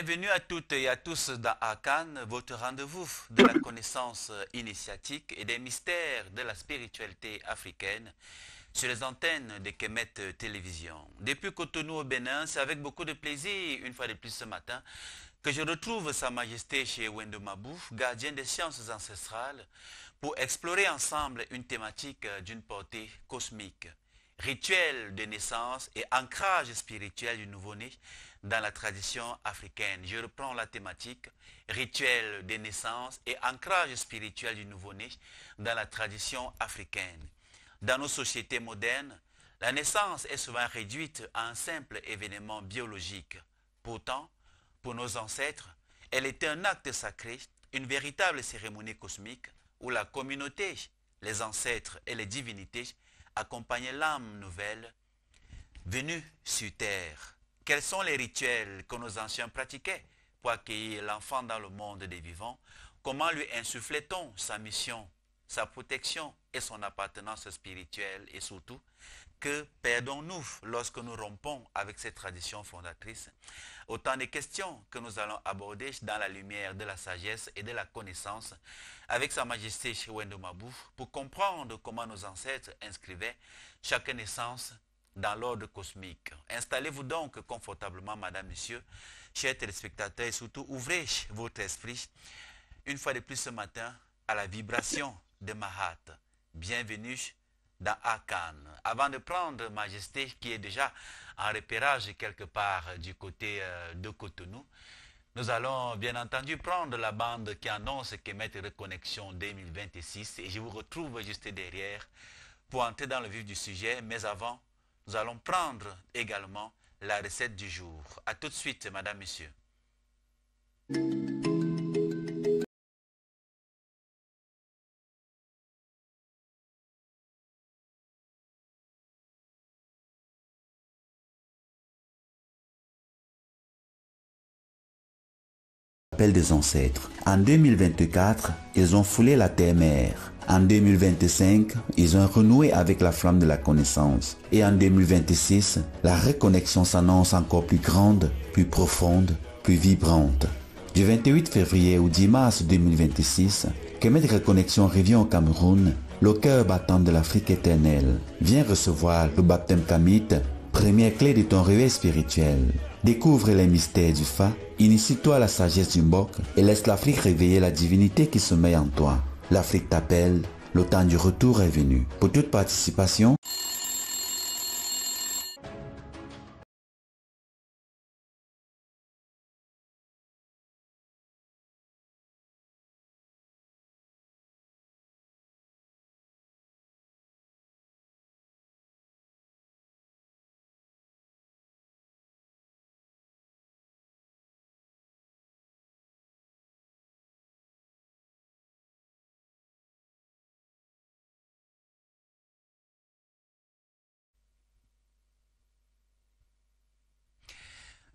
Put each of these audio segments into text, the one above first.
Bienvenue à toutes et à tous dans Akan, votre rendez-vous de la connaissance initiatique et des mystères de la spiritualité africaine sur les antennes de Kemet Télévision. Depuis Cotonou au Bénin, c'est avec beaucoup de plaisir, une fois de plus ce matin, que je retrouve Sa Majesté chez Wendo Mabou, gardien des sciences ancestrales, pour explorer ensemble une thématique d'une portée cosmique. Rituel de naissance et ancrage spirituel du nouveau-né dans la tradition africaine. Je reprends la thématique, rituel de naissance et ancrage spirituel du nouveau-né dans la tradition africaine. Dans nos sociétés modernes, la naissance est souvent réduite à un simple événement biologique. Pourtant, pour nos ancêtres, elle était un acte sacré, une véritable cérémonie cosmique où la communauté, les ancêtres et les divinités accompagnaient l'âme nouvelle venue sur terre. Quels sont les rituels que nos anciens pratiquaient pour accueillir l'enfant dans le monde des vivants? Comment lui insufflait-on sa mission, sa protection et son appartenance spirituelle? Et surtout, que perdons-nous lorsque nous rompons avec ces traditions fondatrices? Autant de questions que nous allons aborder dans la lumière de la sagesse et de la connaissance avec Sa Majesté Wendo Mabou pour comprendre comment nos ancêtres inscrivaient chaque naissance dans l'ordre cosmique. Installez-vous donc confortablement, madame, monsieur, chers téléspectateurs, et surtout ouvrez votre esprit une fois de plus ce matin à la vibration de Mahat. Bienvenue dans Akan. Avant de prendre Majesté qui est déjà en repérage quelque part du côté de Cotonou, nous allons bien entendu prendre la bande qui annonce Kemet Reconnexion 2026 et je vous retrouve juste derrière pour entrer dans le vif du sujet. Mais avant, nous allons prendre également la recette du jour. A tout de suite, madame, monsieur. Des ancêtres. En 2024, ils ont foulé la terre-mère. En 2025, ils ont renoué avec la flamme de la connaissance. Et en 2026, la reconnexion s'annonce encore plus grande, plus profonde, plus vibrante. Du 28 février au 10 mars 2026, Kemet Reconnexion revient au Cameroun, le cœur battant de l'Afrique éternelle. Viens recevoir le baptême kamite, première clé de ton réveil spirituel. Découvre les mystères du Fa, initie-toi à la sagesse du Mbok et laisse l'Afrique réveiller la divinité qui sommeille en toi. L'Afrique t'appelle, le temps du retour est venu. Pour toute participation,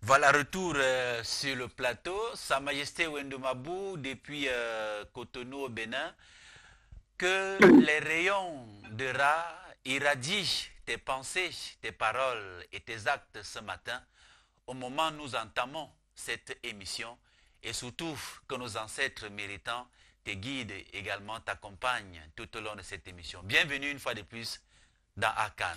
Voilà, retour sur le plateau. Sa Majesté Wendo Mabou depuis Cotonou au Bénin. Que les rayons de Ra irradient tes pensées, tes paroles et tes actes ce matin au moment où nous entamons cette émission et surtout que nos ancêtres méritants te guident également, t'accompagnent tout au long de cette émission. Bienvenue une fois de plus dans Akan.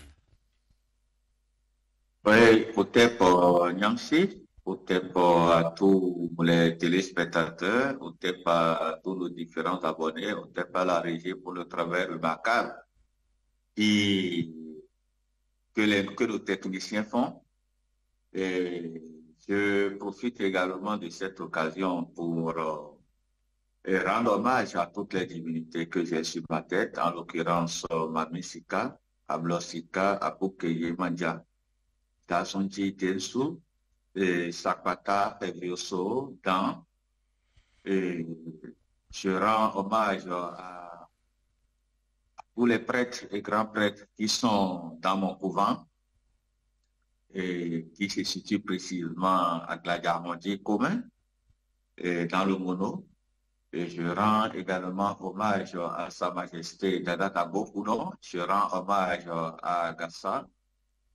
Oui, peut-être Nyamsi, peut-être à tous les téléspectateurs, peut-être à tous nos différents abonnés, peut-être à la régie pour le travail remarquable et que nos techniciens font. Et je profite également de cette occasion pour rendre hommage à toutes les divinités que j'ai sur ma tête, en l'occurrence Mami Sika, Ablosika, Apokeye Mandja. Tasonji Tensu, Sakpata Evioso, Dan. Et je rends hommage à tous les prêtres et grands prêtres qui sont dans mon couvent et qui se situent précisément à Gladiarmondi commun, et dans le Mono. Et je rends également hommage à Sa Majesté Dada Tabokuno. Je rends hommage à Gassa.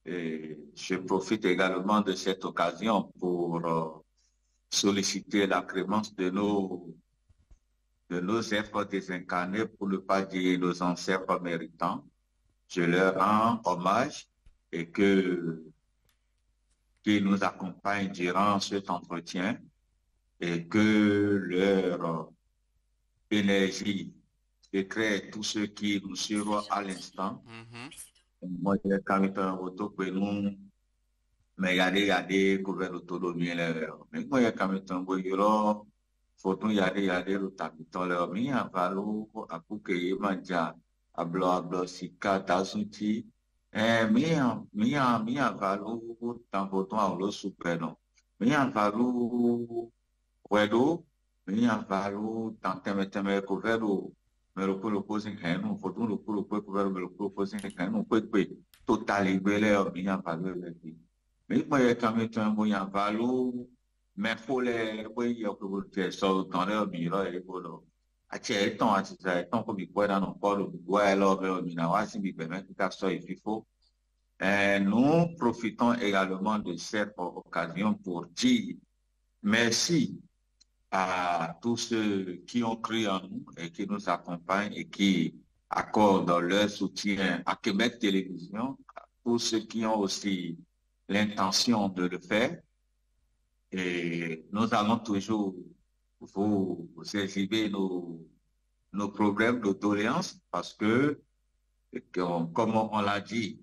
Et je profite également de cette occasion pour solliciter la créance de nos êtres désincarnés, pour ne pas dire nos ancêtres méritants. Je leur rends hommage et qu'ils nous accompagnent durant cet entretien et que leur énergie éclaire tous ceux qui nous suivent à l'instant. Moi, quand je retour que nous, mais regardez, couvert l'autonomie, mais moi, quand je faut nous y aller, le tapiton, leur mis à valo, à couper, manja, à blo, sika, tazuti, mi a valo, tant bouton à l'eau super, non. Mi a valo, wedo, mi a valo, tant teme, couvert, mais le coup, le pose un non, faut nous le coup, couvert, mais le coup, pose un non, total, libéré, mi a valo, mais moi, quand même, un moyen valo, mais pour les oui, que vous faites ça dans le miro et pour a c'è tant comme il peut dans le corps du doigt alors si mi permet que ça il faut nous profitons également de cette occasion pour dire merci à tous ceux qui ont cru en nous et qui nous accompagnent et qui accordent leur soutien à Québec Télévision, à tous ceux qui ont aussi l'intention de le faire. Et nous allons toujours vous exhiber nos problèmes de tolérance parce que, comme on l'a dit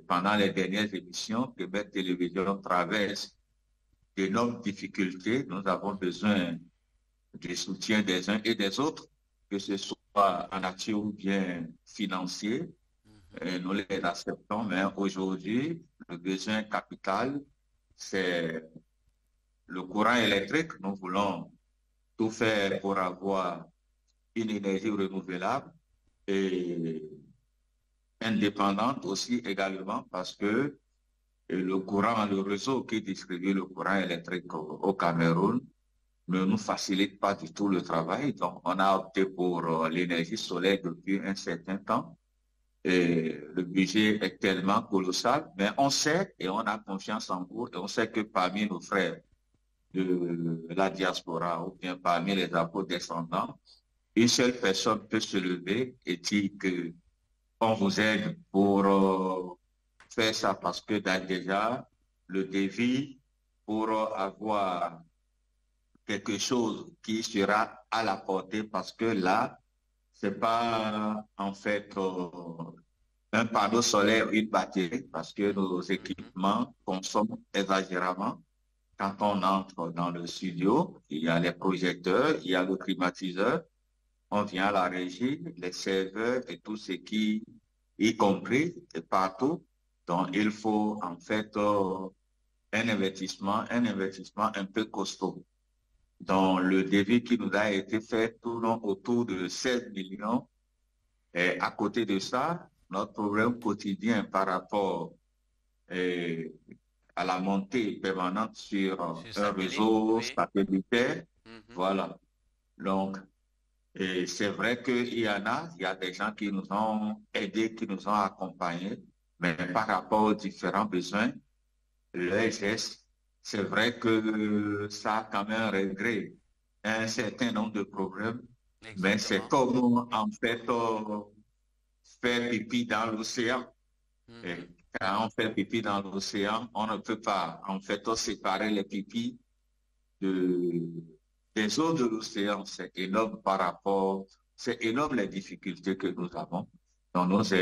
pendant les dernières émissions, Québec Télévision traverse d'énormes difficultés. Nous avons besoin du soutien des uns et des autres, que ce soit en nature ou bien financier. Et nous les acceptons, mais aujourd'hui, le besoin capital, c'est le courant électrique. Nous voulons tout faire pour avoir une énergie renouvelable et indépendante aussi également parce que le courant, le réseau qui distribue le courant électrique au Cameroun ne nous facilite pas du tout le travail. Donc, on a opté pour l'énergie solaire depuis un certain temps. Et le budget est tellement colossal, mais on sait et on a confiance en vous et on sait que parmi nos frères de la diaspora ou bien parmi les afro-descendants, une seule personne peut se lever et dire que on vous aide pour faire ça parce que déjà le défi pour avoir quelque chose qui sera à la portée parce que là, c'est pas en fait un panneau solaire, une batterie parce que nos équipements consomment exagérément. Quand on entre dans le studio, il y a les projecteurs, il y a le climatiseur, on vient à la régie, les serveurs et tout ce qui, y compris et partout. Donc, il faut en fait un investissement un peu costaud. Donc, le devis qui nous a été fait tourne autour de 16 millions. Et à côté de ça, notre problème quotidien par rapport à la montée permanente sur un réseau satellitaire. Voilà. Donc, c'est vrai qu'il y a des gens qui nous ont aidés, qui nous ont accompagnés, mais par rapport aux différents besoins, l'ESS, c'est vrai que ça a quand même réglé un certain nombre de problèmes. Exactement. Mais c'est comme en fait faire pipi dans l'océan. Quand on fait pipi dans l'océan, on ne peut pas en fait séparer les pipis des eaux de l'océan. C'est énorme par rapport, c'est énorme les difficultés que nous avons. Donc nous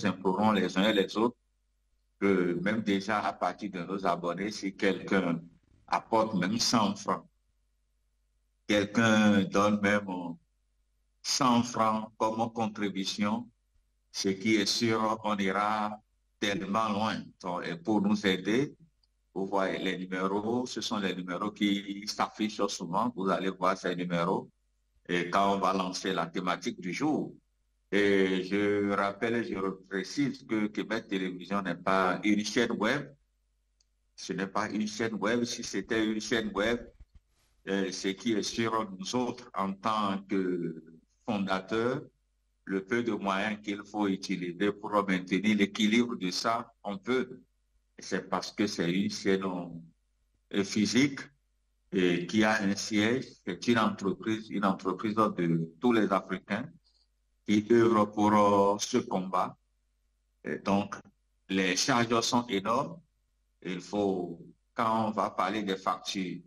implorons les uns et les autres que même déjà à partir de nos abonnés, si quelqu'un apporte même 100 francs, quelqu'un donne même 100 francs comme contribution, ce qui est sûr, on ira tellement loin. Donc, et pour nous aider, vous voyez les numéros, ce sont les numéros qui s'affichent souvent. Vous allez voir ces numéros et quand on va lancer la thématique du jour. Et je rappelle et je précise que Québec Télévision n'est pas une chaîne web. Ce n'est pas une chaîne web. Si c'était une chaîne web, ce qui est sur nous autres en tant que fondateurs, le peu de moyens qu'il faut utiliser pour maintenir l'équilibre de ça, on peut. C'est parce que c'est une chaîne physique et qui a un siège. C'est une entreprise de tous les Africains qui œuvrent pour ce combat. Et donc, les charges sont énormes. Il faut, quand on va parler des factures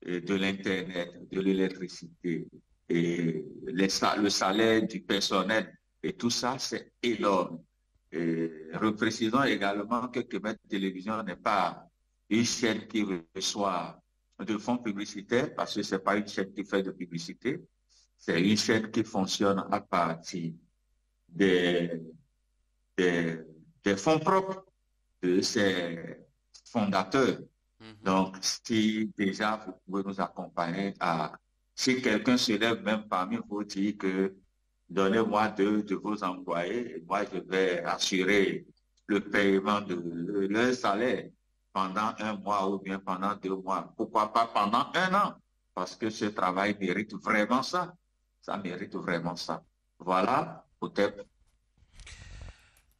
de l'Internet, de l'électricité et le salaire du personnel et tout ça, c'est énorme. Et reprécisons également que Québec Télévision n'est pas une chaîne qui reçoit de fonds publicitaires parce que ce n'est pas une chaîne qui fait de publicité. C'est une chaîne qui fonctionne à partir des, des, des fonds propres de ses fondateurs. Donc, si déjà vous pouvez nous accompagner si quelqu'un se lève même parmi vous dire que donnez-moi 2 de vos employés et moi je vais assurer le paiement de leur salaire pendant 1 mois ou bien pendant 2 mois. Pourquoi pas pendant 1 an? Parce que ce travail mérite vraiment ça. Ça mérite vraiment ça. Voilà, peut-être.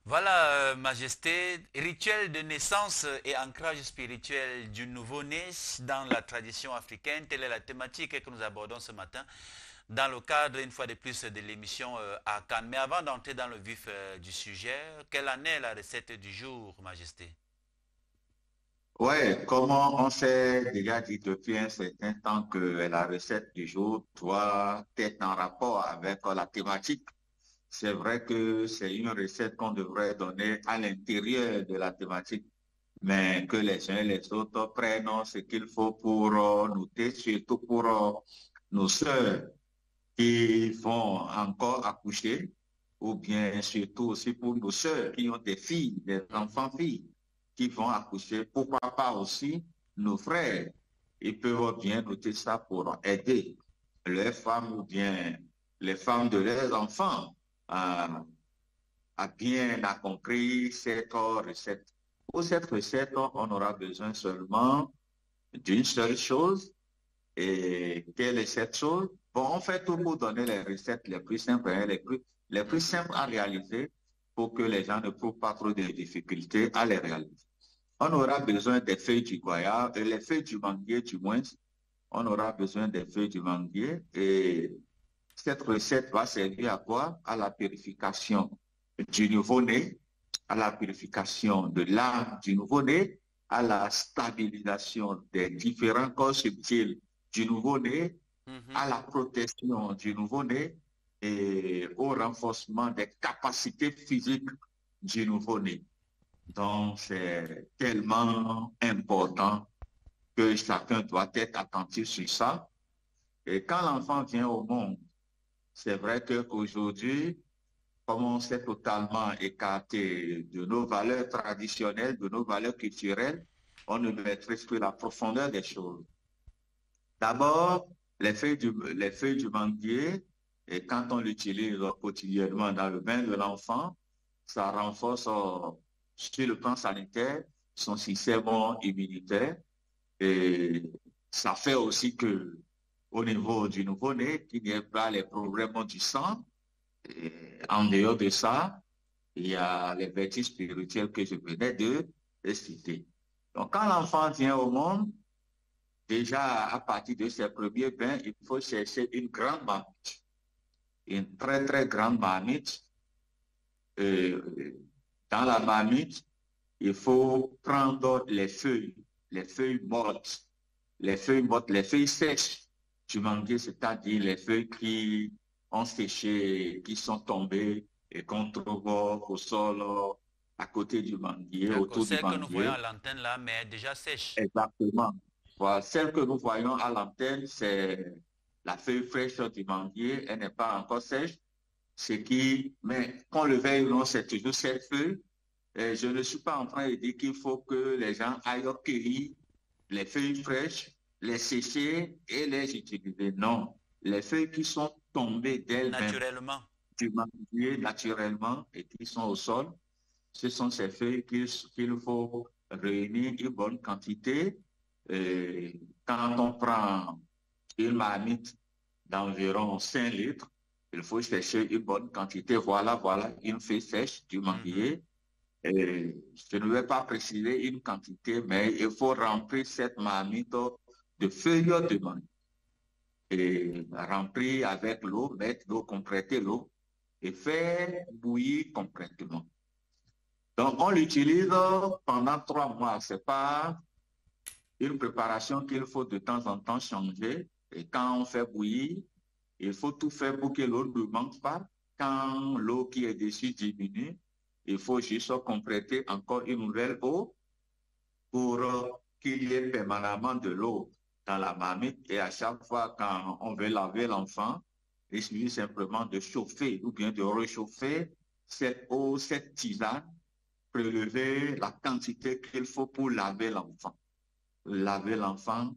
Voilà, Majesté, rituel de naissance et ancrage spirituel du nouveau-né dans la tradition africaine. Telle est la thématique que nous abordons ce matin dans le cadre, une fois de plus, de l'émission à Cannes. Mais avant d'entrer dans le vif du sujet, quelle en est la recette du jour, Majesté? Oui, comme on s'est déjà dit depuis un certain temps que la recette du jour doit être en rapport avec la thématique. C'est vrai que c'est une recette qu'on devrait donner à l'intérieur de la thématique, mais que les uns et les autres prennent ce qu'il faut pour noter, surtout pour nos sœurs qui vont encore accoucher, ou bien surtout aussi pour nos sœurs qui ont des filles, des enfants-filles qui vont accoucher. Pourquoi pas aussi nos frères? Ils peuvent bien noter ça pour aider leurs femmes ou bien les femmes de leurs enfants à bien accomplir cette recette. Pour cette recette, on aura besoin seulement d'une seule chose. Et quelle est cette chose? Bon, on fait tout pour donner les recettes les plus simples, hein, les plus simples à réaliser pour que les gens ne trouvent pas trop de difficultés à les réaliser. On aura besoin des feuilles du goyave, les feuilles du manguier du moins. On aura besoin des feuilles du manguier et cette recette va servir à quoi? À la purification du nouveau-né, à la purification de l'âme du nouveau-né, à la stabilisation des différents corps subtils du nouveau-né, à la protection du nouveau-né et au renforcement des capacités physiques du nouveau-né. Donc, c'est tellement important que chacun doit être attentif sur ça. Et quand l'enfant vient au monde, c'est vrai qu'aujourd'hui, comme on s'est totalement écarté de nos valeurs traditionnelles, de nos valeurs culturelles, on ne maîtrise plus la profondeur des choses. D'abord, les feuilles du manguier, et quand on l'utilise quotidiennement dans le bain de l'enfant, ça renforce sur le plan sanitaire son système immunitaire et ça fait aussi que au niveau du nouveau-né, qu'il n'y ait pas les problèmes du sang. Et en dehors de ça, il y a les vertus spirituelles que je venais de citer. Donc, quand l'enfant vient au monde, déjà à partir de ses premiers bains, il faut chercher une grande marmite, une très très grande marmite. Dans la marmite, il faut prendre les feuilles mortes, les feuilles sèches du manguier, c'est-à-dire les feuilles qui ont séché, qui sont tombées et qu'on trouve au sol, à côté du manguier, autour du Celle que nous manguier. voyons à l'antenne là, mais déjà sèche. Exactement. Voilà, celle que nous voyons à l'antenne, c'est la feuille fraîche du manguier, elle n'est pas encore sèche. Mais qu'on le veuille ou non, c'est toujours cette feuille. Et je ne suis pas en train de dire qu'il faut que les gens aillent cueillir les feuilles fraîches, les sécher et les utiliser. Non, les feuilles qui sont tombées d'elles-mêmes Naturellement. du manguier naturellement et qui sont au sol, ce sont ces feuilles qu'il faut réunir une bonne quantité. Et quand on prend une marmite d'environ 5 litres, il faut chercher une bonne quantité. Voilà une feuille sèche du manguier. Et je ne vais pas préciser une quantité, mais il faut remplir cette marmite de feuilles de mangue et remplir avec l'eau, mettre l'eau, compléter l'eau et faire bouillir complètement. Donc, on l'utilise pendant 3 mois. C'est pas une préparation qu'il faut de temps en temps changer. Et quand on fait bouillir, il faut tout faire pour que l'eau ne manque pas. Quand l'eau qui est dessus diminue, il faut juste compléter encore une nouvelle eau pour qu'il y ait permanemment de l'eau dans la marmite. Et à chaque fois, quand on veut laver l'enfant, il suffit simplement de chauffer ou bien de réchauffer cette eau, cette tisane, prélever la quantité qu'il faut pour laver l'enfant. Laver l'enfant,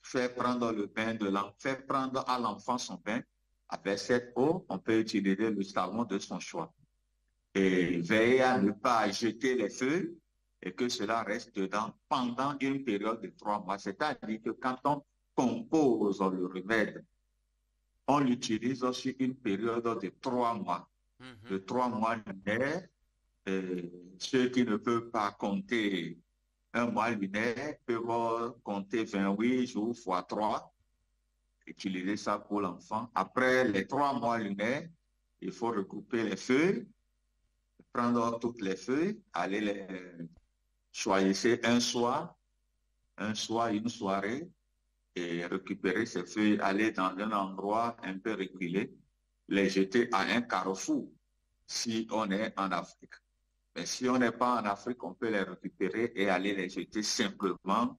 faire prendre le bain de l'enfant, faire prendre à l'enfant son bain. Avec cette eau, on peut utiliser le savon de son choix. Et veiller à ne pas jeter les feuilles et que cela reste dedans pendant une période de 3 mois. C'est-à-dire que quand on compose le remède, on l'utilise sur une période de 3 mois. De 3 mois lunaires. Ceux qui ne peuvent pas compter un mois lunaire peuvent compter 28 jours fois 3, utiliser ça pour l'enfant. Après les 3 mois lunaires, il faut regrouper les feuilles, prendre toutes les feuilles, aller les choisir un soir, une soirée, et récupérer ces feuilles, aller dans un endroit un peu reculé, les jeter à un carrefour si on est en Afrique. Mais si on n'est pas en Afrique, on peut les récupérer et aller les jeter simplement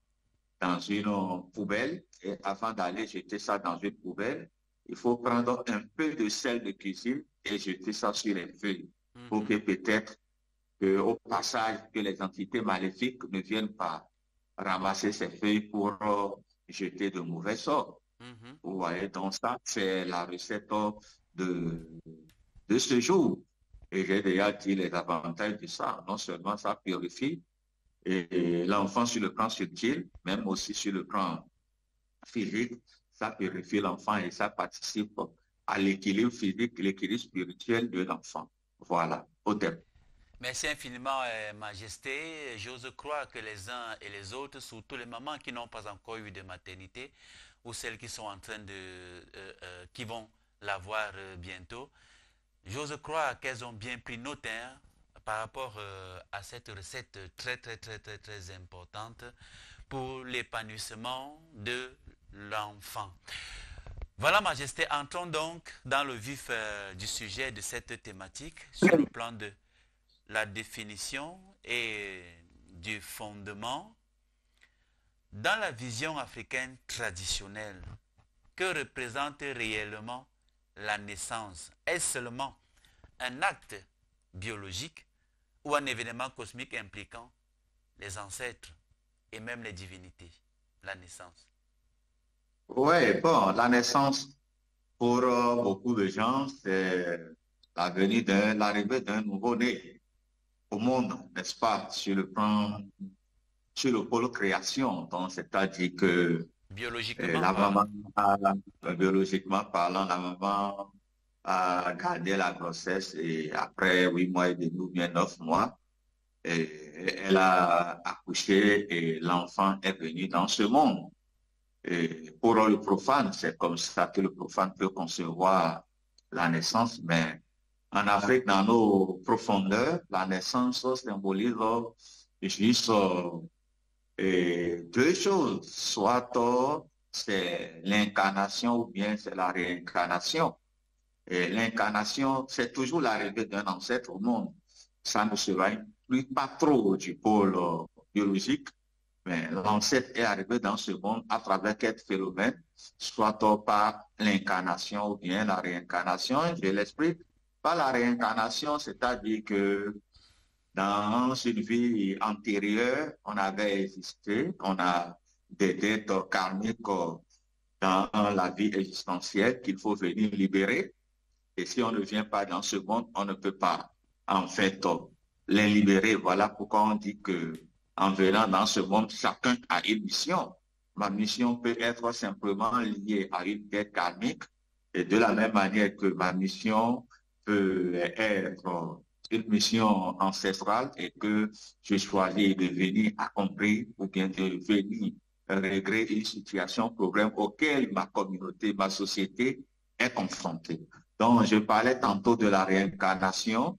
dans une poubelle. Et avant d'aller jeter ça dans une poubelle, il faut prendre un peu de sel de cuisine et jeter ça sur les feuilles pour que peut-être au passage que les entités maléfiques ne viennent pas ramasser ces feuilles pour jeter de mauvais sorts. Vous voyez, donc ça, c'est la recette de ce jour. Et j'ai déjà dit les avantages de ça. Non seulement ça purifie et l'enfant sur le plan subtil, même aussi sur le plan physique, ça purifie l'enfant et ça participe à l'équilibre physique, l'équilibre spirituel de l'enfant. Voilà, au terme. Merci infiniment, Majesté. J'ose croire que les uns et les autres, surtout les mamans qui n'ont pas encore eu de maternité, ou celles qui sont en train qui vont l'avoir bientôt, j'ose croire qu'elles ont bien pris note par rapport à cette recette très importante pour l'épanouissement de l'enfant. Voilà, Majesté, entrons donc dans le vif du sujet de cette thématique sur le plan de la définition et du fondement. Dans la vision africaine traditionnelle, que représente réellement la naissance? Est-ce seulement un acte biologique ou un événement cosmique impliquant les ancêtres et même les divinités? La naissance. Oui, bon, la naissance, pour beaucoup de gens, c'est l'arrivée d'un nouveau-né au monde, n'est-ce pas, sur le pôle création. Donc, c'est-à-dire que biologiquement la maman, biologiquement parlant, la maman a gardé la grossesse et après 8 mois et demi ou bien 9 mois, elle a accouché et l'enfant est venu dans ce monde. Et pour le profane, c'est comme ça que le profane peut concevoir la naissance, mais en Afrique, dans nos profondeurs, la naissance symbolise juste deux choses. Soit c'est l'incarnation ou bien c'est la réincarnation. Et l'incarnation, c'est toujours l'arrivée d'un ancêtre au monde. Ça ne se plus pas trop du pôle biologique, mais l'ancêtre est arrivé dans ce monde à travers quel phénomène, soit par l'incarnation ou bien la réincarnation. Je l'explique. Par la réincarnation, c'est-à-dire que dans une vie antérieure, on avait existé, on a des dettes karmiques dans la vie existentielle qu'il faut venir libérer. Et si on ne vient pas dans ce monde, on ne peut pas, en fait, les libérer. Voilà pourquoi on dit que en venant dans ce monde, chacun a une mission. Ma mission peut être simplement liée à une dette karmique. Et de la même manière que ma mission peut être une mission ancestrale et que je choisis de venir accomplir ou bien de venir régler une situation, problème auquel ma communauté, ma société est confrontée. Donc, je parlais tantôt de la réincarnation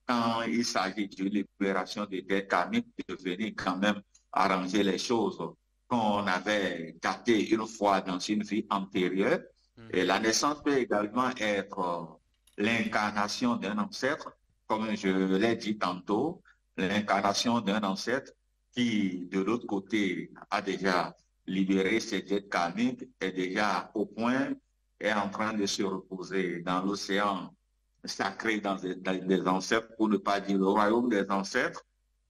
quand il s'agit de libération des dettes karmiques, de venir quand même arranger les choses qu'on avait gâtées une fois dans une vie antérieure. Et la naissance peut également être l'incarnation d'un ancêtre, comme je l'ai dit tantôt, l'incarnation d'un ancêtre qui, de l'autre côté, a déjà libéré ses dettes karmiques, est déjà au point, est en train de se reposer dans l'océan sacré dans des ancêtres, pour ne pas dire le royaume des ancêtres,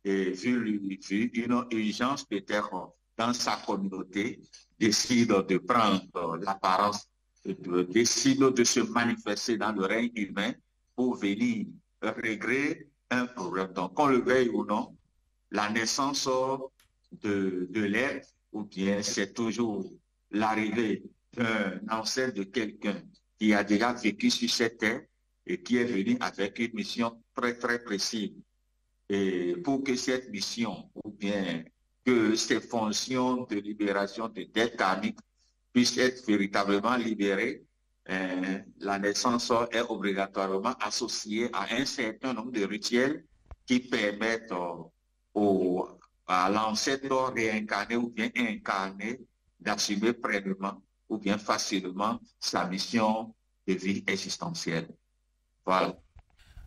et vu une urgence peut-être dans sa communauté, décide de prendre l'apparence, décide de se manifester dans le règne humain pour venir régler un problème. Donc, qu'on le veuille ou non, la naissance de l'être, ou bien c'est toujours l'arrivée d'un ancêtre de quelqu'un qui a déjà vécu sur cette terre et qui est venu avec une mission très, très précise. Et pour que cette mission, ou bien que ces fonctions de libération de dettes karmiques puissent être véritablement libérées, la naissance est obligatoirement associée à un certain nombre de rituels qui permettent à l'ancêtre réincarné ou bien incarné d'assumer pleinement ou bien facilement sa mission de vie existentielle. Voilà.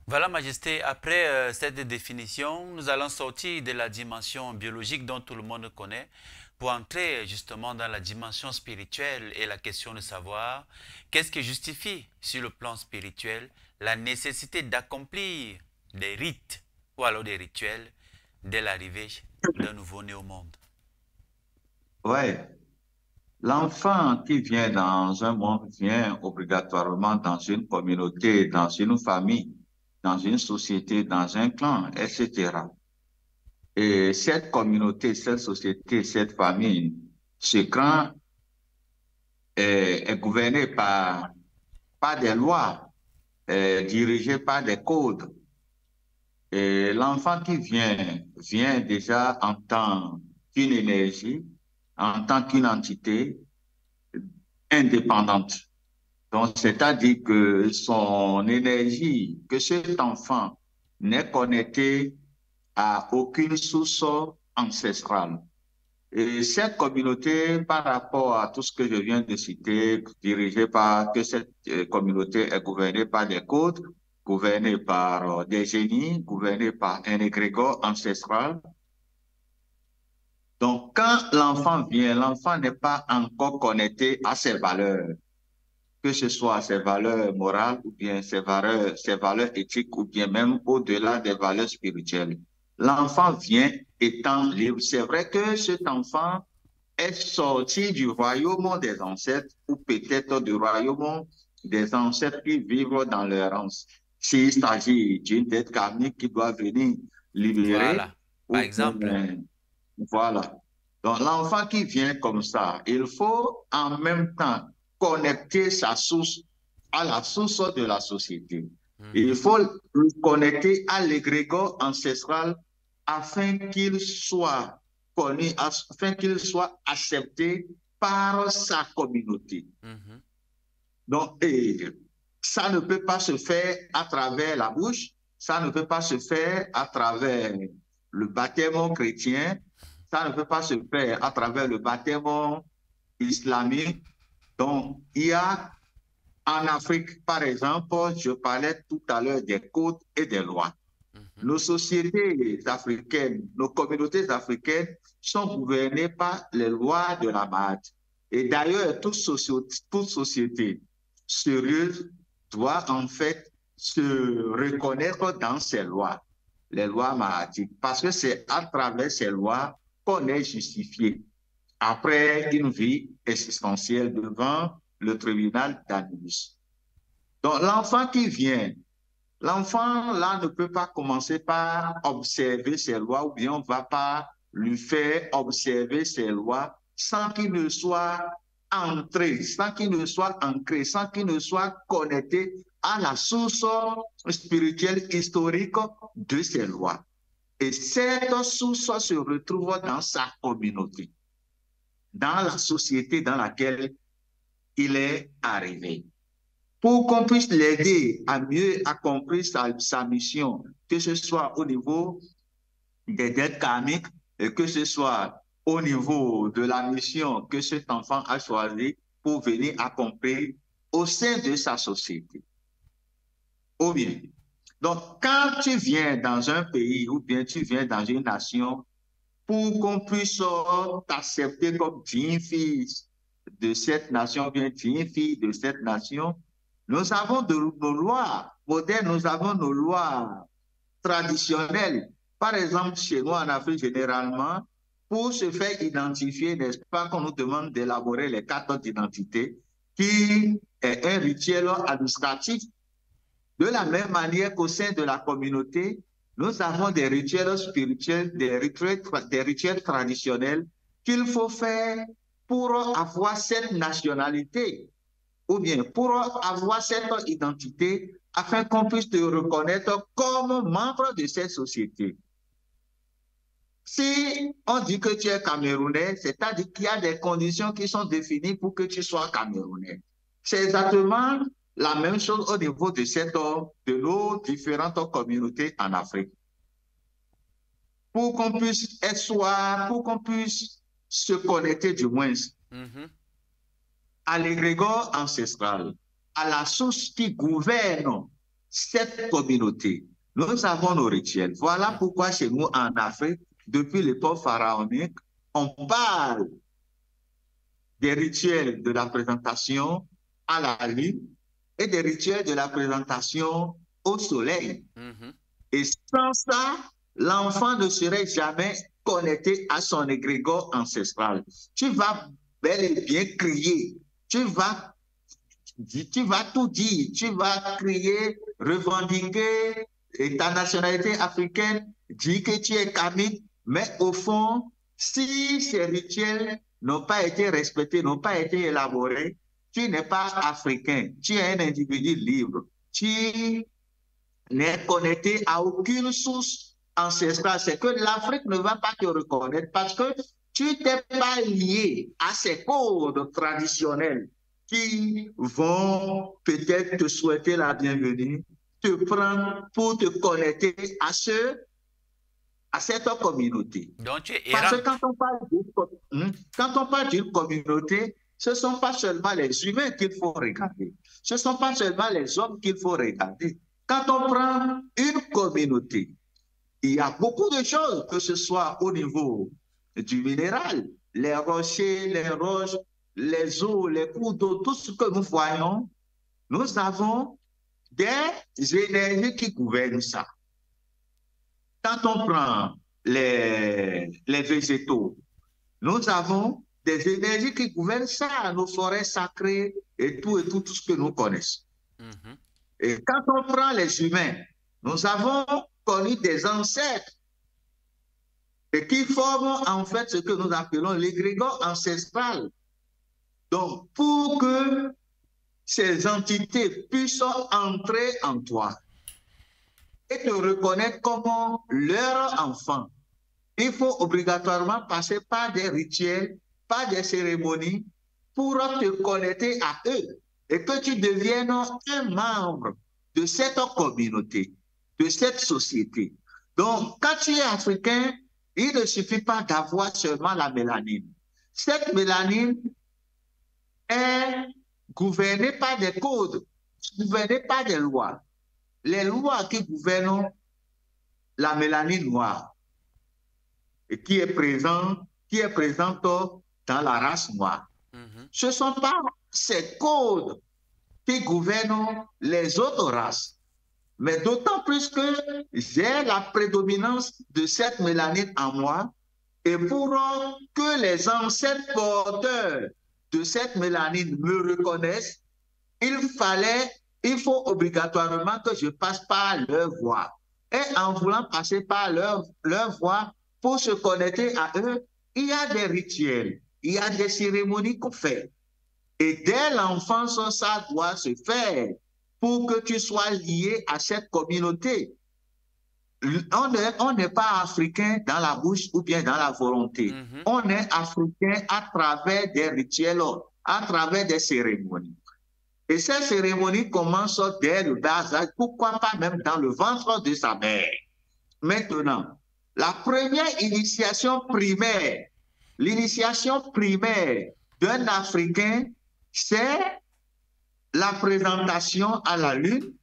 Voilà, Majesté, après cette définition, nous allons sortir de la dimension biologique dont tout le monde connaît pour entrer justement dans la dimension spirituelle et la question de savoir qu'est-ce qui justifie sur le plan spirituel la nécessité d'accomplir des rites ou alors des rituels dès l'arrivée d'un nouveau-né au monde. Ouais. L'enfant qui vient dans un monde vient obligatoirement dans une communauté, dans une famille, dans une société, dans un clan, etc. Et cette communauté, cette société, cette famille, ce clan est gouverné par des lois, dirigé par des codes. Et l'enfant qui vient déjà en tant qu'une énergie, en tant qu'une entité indépendante. Donc, c'est-à-dire que son énergie, que cet enfant n'est connecté à aucune source ancestrale. Et cette communauté, par rapport à tout ce que je viens de citer, que cette communauté est gouvernée par des codes, gouvernée par des génies, gouvernée par un égrégore ancestral. Donc, quand l'enfant vient, l'enfant n'est pas encore connecté à ses valeurs, que ce soit ses valeurs morales ou bien ses valeurs éthiques ou bien même au-delà des valeurs spirituelles. L'enfant vient étant libre. C'est vrai que cet enfant est sorti du royaume des ancêtres ou peut-être du royaume des ancêtres qui vivent dans l'errance. S'il s'agit d'une dette karmique qui doit venir libérer. Voilà, par exemple. Voilà. Donc, l'enfant qui vient comme ça, il faut en même temps connecter sa source à la source de la société. Il faut le connecter à l'égrégore ancestral afin qu'il soit connu, afin qu'il soit accepté par sa communauté. Donc, ça ne peut pas se faire à travers la bouche, ça ne peut pas se faire à travers le baptême chrétien, ça ne peut pas se faire à travers le baptême islamique. Donc, il y a en Afrique, par exemple, je parlais tout à l'heure des codes et des lois. Nos sociétés africaines, nos communautés africaines sont gouvernées par les lois de la Mahad. Et d'ailleurs, toute société sérieuse doit en fait se reconnaître dans ces lois, les lois mahadiques, parce que c'est à travers ces lois qu'on est justifié après une vie existentielle devant le tribunal d'Anubis. Donc, l'enfant qui vient, l'enfant là ne peut pas commencer par observer ces lois ou bien on ne va pas lui faire observer ces lois sans qu'il ne soit entré, sans qu'il ne soit ancré, sans qu'il ne soit connecté à la source spirituelle historique de ces lois. Et cette source se retrouve dans sa communauté, dans la société dans laquelle il est arrivé. Pour qu'on puisse l'aider à mieux accomplir sa mission, que ce soit au niveau des dettes karmiques, et que ce soit au niveau de la mission que cet enfant a choisie pour venir accomplir au sein de sa société. Ou bien, donc quand tu viens dans un pays ou bien tu viens dans une nation, pour qu'on puisse t'accepter comme digne fils de cette nation, bien digne fille de cette nation, nous avons nos lois modernes, nous avons nos lois traditionnelles. Par exemple, chez nous en Afrique, généralement, pour se faire identifier, n'est-ce pas, qu'on nous demande d'élaborer les cartes d'identité, qui est un rituel administratif. De la même manière qu'au sein de la communauté, nous avons des rituels spirituels, des rituels traditionnels qu'il faut faire pour avoir cette nationalité, ou bien pour avoir cette identité, afin qu'on puisse te reconnaître comme membre de cette société. Si on dit que tu es Camerounais, c'est-à-dire qu'il y a des conditions qui sont définies pour que tu sois Camerounais. C'est exactement la même chose au niveau de nos différentes communautés en Afrique. Pour qu'on puisse être soi, pour qu'on puisse se connecter du moins à l'égrégore ancestral, à la source qui gouverne cette communauté. Nous avons nos rituels. Voilà pourquoi chez nous en Afrique, depuis l'époque pharaonique, on parle des rituels de la présentation à la lune et des rituels de la présentation au soleil. Et sans ça, l'enfant ne serait jamais connecté à son égrégore ancestral. Tu vas bel et bien crier, tu vas tout dire, tu vas crier, revendiquer ta nationalité africaine, dire que tu es kamite, mais au fond, si ces rituels n'ont pas été respectés, n'ont pas été élaborés, tu n'es pas africain, tu es un individu libre, tu n'es connecté à aucune source ancestrale. C'est que l'Afrique ne va pas te reconnaître parce que tu n'es pas lié à ces codes traditionnels qui vont peut-être te souhaiter la bienvenue, te prendre pour te connecter à cette communauté. Donc, parce que quand on parle d'une communauté, ce ne sont pas seulement les humains qu'il faut regarder. Ce ne sont pas seulement les hommes qu'il faut regarder. Quand on prend une communauté, il y a beaucoup de choses, que ce soit au niveau du minéral, les rochers, les roches, les eaux, les cours d'eau, tout ce que nous voyons, nous avons des énergies qui gouvernent ça. Quand on prend les végétaux, nous avons des énergies qui gouvernent ça, nos forêts sacrées et tout ce que nous connaissons. Et quand on prend les humains, nous avons connu des ancêtres et qui forment en fait ce que nous appelons l'égrégore ancestral. Donc, pour que ces entités puissent entrer en toi et te reconnaître comme leur enfant, il faut obligatoirement passer par des rituels, par des cérémonies pour te connecter à eux et que tu deviennes un membre de cette communauté, de cette société. Donc, quand tu es africain, il ne suffit pas d'avoir seulement la mélanine. Cette mélanine est gouvernée par des codes, gouvernée par des lois. Les lois qui gouvernent la mélanine noire et qui est présente dans la race noire. Ce ne sont pas ces codes qui gouvernent les autres races, mais d'autant plus que j'ai la prédominance de cette mélanine en moi et pour que les ancêtres porteurs de cette mélanine me reconnaissent, il faut obligatoirement que je passe par leur voie. Et en voulant passer par leur voie pour se connecter à eux, il y a des rituels, il y a des cérémonies qu'on fait. Et dès l'enfance, ça doit se faire pour que tu sois lié à cette communauté. On n'est pas africain dans la bouche ou bien dans la volonté. On est africain à travers des rituels, à travers des cérémonies. Et ces cérémonies commencent dès le bas âge, pourquoi pas même dans le ventre de sa mère. Maintenant, la première initiation primaire, l'initiation primaire d'un Africain, c'est la présentation à la lune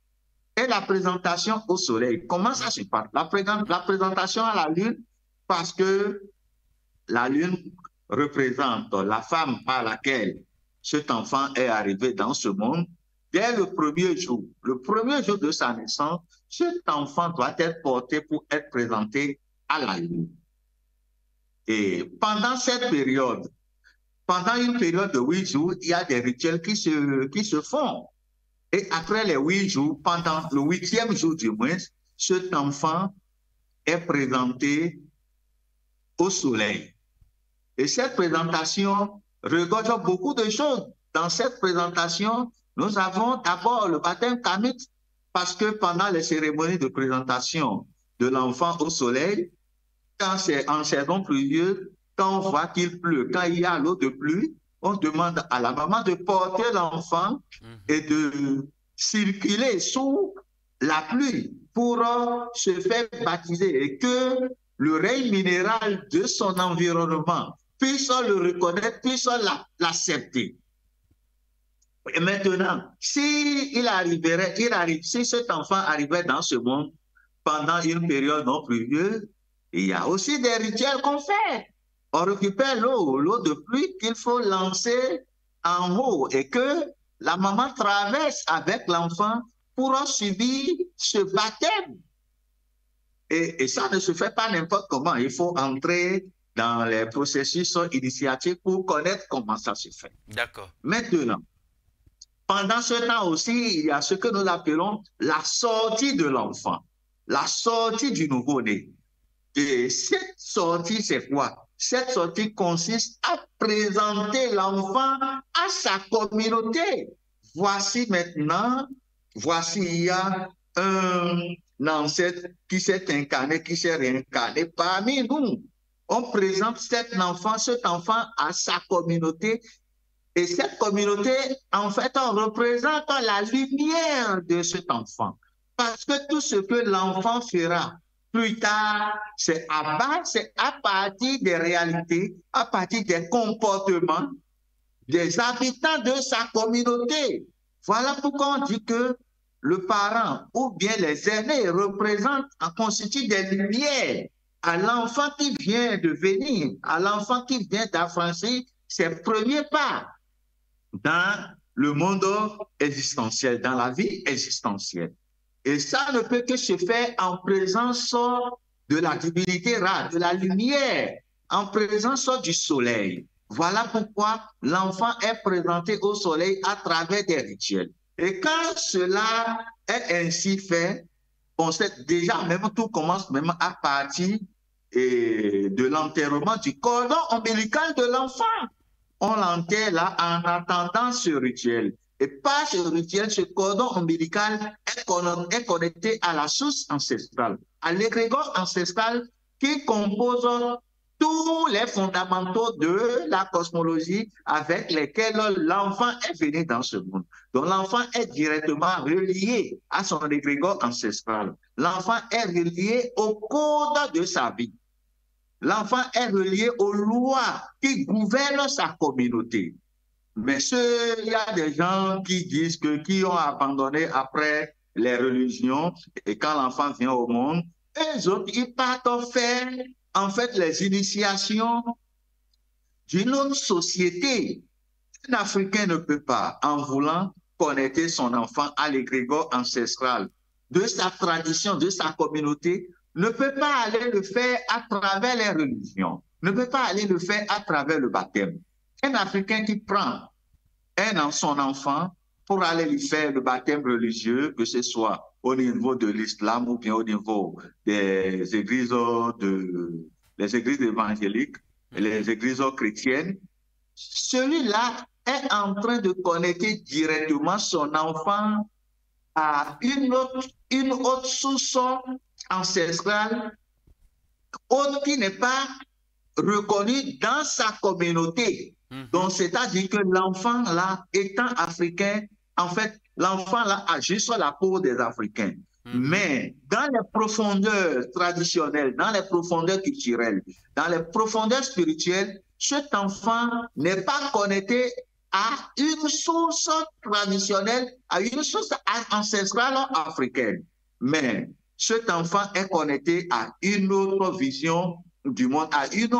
et la présentation au soleil. Comment ça se passe? La présentation à la lune, parce que la lune représente la femme par laquelle cet enfant est arrivé dans ce monde. Dès le premier jour de sa naissance, cet enfant doit être porté pour être présenté à la lune. Et pendant cette période, pendant une période de 8 jours, il y a des rituels qui se font. Et après les 8 jours, pendant le 8e jour du mois, cet enfant est présenté au soleil. Et cette présentation regorge beaucoup de choses. Dans cette présentation, nous avons d'abord le baptême kamite, parce que pendant les cérémonies de présentation de l'enfant au soleil, quand c'est en saison pluvieuse, quand on voit qu'il pleut, quand il y a l'eau de pluie, on demande à la maman de porter l'enfant et de circuler sous la pluie pour se faire baptiser et que le règne minéral de son environnement puisse le reconnaître, puisse l'accepter. Et maintenant, si cet enfant arrivait dans ce monde pendant une période non pluvieuse, il y a aussi des rituels qu'on fait. On récupère l'eau de pluie qu'il faut lancer en haut et que la maman traverse avec l'enfant pour subir ce baptême. Et ça ne se fait pas n'importe comment. Il faut entrer dans les processus initiatiques pour connaître comment ça se fait. D'accord. Maintenant, pendant ce temps aussi, il y a ce que nous appelons la sortie de l'enfant, la sortie du nouveau-né. Et cette sortie, c'est quoi? Cette sortie consiste à présenter l'enfant à sa communauté. Voici maintenant, il y a un ancêtre qui s'est incarné, qui s'est réincarné parmi nous. On présente cet enfant à sa communauté. Et cette communauté, en fait, on représente la lumière de cet enfant. Parce que tout ce que l'enfant fera plus tard, c'est à partir des réalités, à partir des comportements des habitants de sa communauté. Voilà pourquoi on dit que le parent ou bien les aînés représentent, constituent des lumières à l'enfant qui vient de venir, à l'enfant qui vient d'affranchir ses premiers pas dans le monde existentiel, dans la vie existentielle. Et ça ne peut que se faire en présence de la divinité rare, de la lumière, en présence du soleil. Voilà pourquoi l'enfant est présenté au soleil à travers des rituels. Et quand cela est ainsi fait, on sait déjà, même tout commence même à partir de l'enterrement du cordon ombilical de l'enfant. On l'enterre là en attendant ce rituel. Et par ce rituel, ce cordon ombilical est connecté à la source ancestrale, à l'égrégore ancestral qui compose tous les fondamentaux de la cosmologie avec lesquels l'enfant est venu dans ce monde. Donc l'enfant est directement relié à son égrégore ancestral. L'enfant est relié au code de sa vie. L'enfant est relié aux lois qui gouvernent sa communauté. Mais il y a des gens qui disent qui ont abandonné après les religions et quand l'enfant vient au monde, eux autres, ils partent faire en fait les initiations d'une autre société. Un Africain ne peut pas, en voulant connecter son enfant à l'égrégore ancestral de sa tradition, de sa communauté, ne peut pas aller le faire à travers les religions, ne peut pas aller le faire à travers le baptême. Un Africain qui prend son enfant pour aller lui faire le baptême religieux, que ce soit au niveau de l'islam ou bien au niveau des églises évangéliques, les églises chrétiennes, celui-là est en train de connecter directement son enfant à une autre source ancestrale, autre qui n'est pas reconnue dans sa communauté. Donc, c'est-à-dire que l'enfant, là, étant africain, en fait, l'enfant, là, agit sur la peau des Africains. Mais dans les profondeurs traditionnelles, dans les profondeurs culturelles, dans les profondeurs spirituelles, cet enfant n'est pas connecté à une source traditionnelle, à une source ancestrale africaine. Mais cet enfant est connecté à une autre vision du monde, à une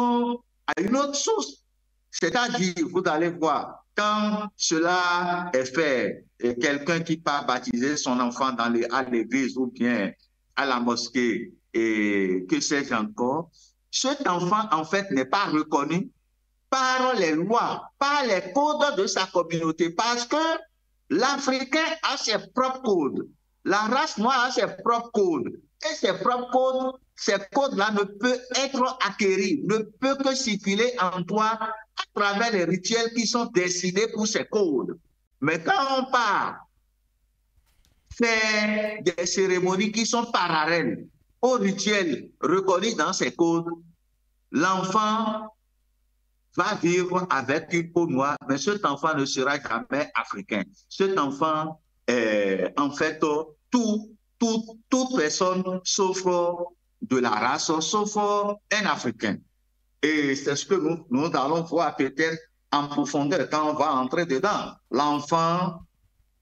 autre source. C'est-à-dire, vous allez voir, quand cela est fait, quelqu'un qui part baptiser son enfant à l'église ou bien à la mosquée, et que sais-je encore, cet enfant, en fait, n'est pas reconnu par les lois, par les codes de sa communauté, parce que l'Africain a ses propres codes, la race noire a ses propres codes, et ces propres codes, ces codes-là ne peuvent être acquéris, ne peuvent que circuler en toi à travers les rituels qui sont décidés pour ces codes. Mais quand on part faire des cérémonies qui sont parallèles aux rituels reconnus dans ces codes, l'enfant va vivre avec une peau noire, mais cet enfant ne sera jamais africain. Cet enfant, en fait, toute personne sauf de la race, sauf un Africain. Et c'est ce que nous allons voir peut-être en profondeur quand on va entrer dedans. L'enfant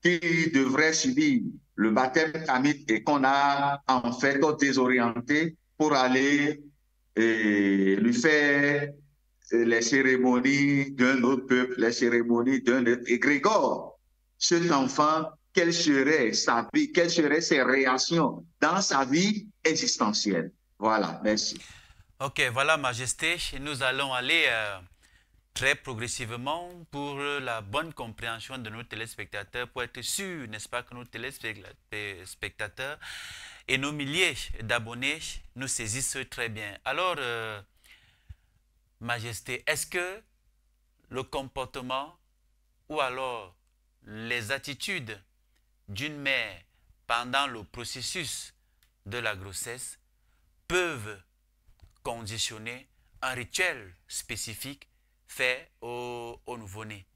qui devrait subir le baptême tamide et qu'on a en fait désorienté pour aller lui faire les cérémonies d'un autre peuple, les cérémonies d'un autre égrégore. Cet enfant, quelle serait sa vie, quelles seraient ses réactions dans sa vie existentielle? Voilà, merci. Ok, voilà, Majesté. Nous allons aller très progressivement pour la bonne compréhension de nos téléspectateurs, pour être sûr, n'est-ce pas, que nos téléspectateurs et nos milliers d'abonnés nous saisissent très bien. Alors, Majesté, est-ce que le comportement ou alors les attitudes d'une mère pendant le processus de la grossesse peuvent conditionner un rituel spécifique fait au nouveau-né?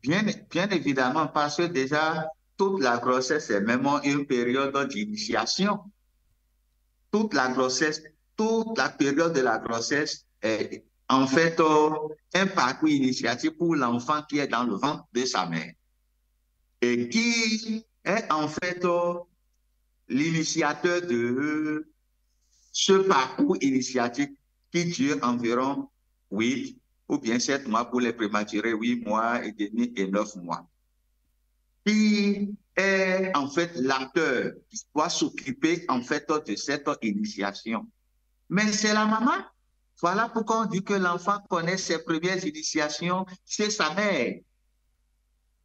Bien évidemment, parce que déjà, toute la grossesse est même une période d'initiation. Toute la période de la grossesse est en fait un parcours initiatique pour l'enfant qui est dans le ventre de sa mère et qui est en fait l'initiateur de ce parcours initiatique qui dure environ 8 ou bien 7 mois pour les prématurés, 8 mois et demi et 9 mois. Qui est en fait l'acteur qui doit s'occuper en fait de cette initiation. Mais c'est la maman. Voilà pourquoi on dit que l'enfant connaît ses premières initiations chez sa mère.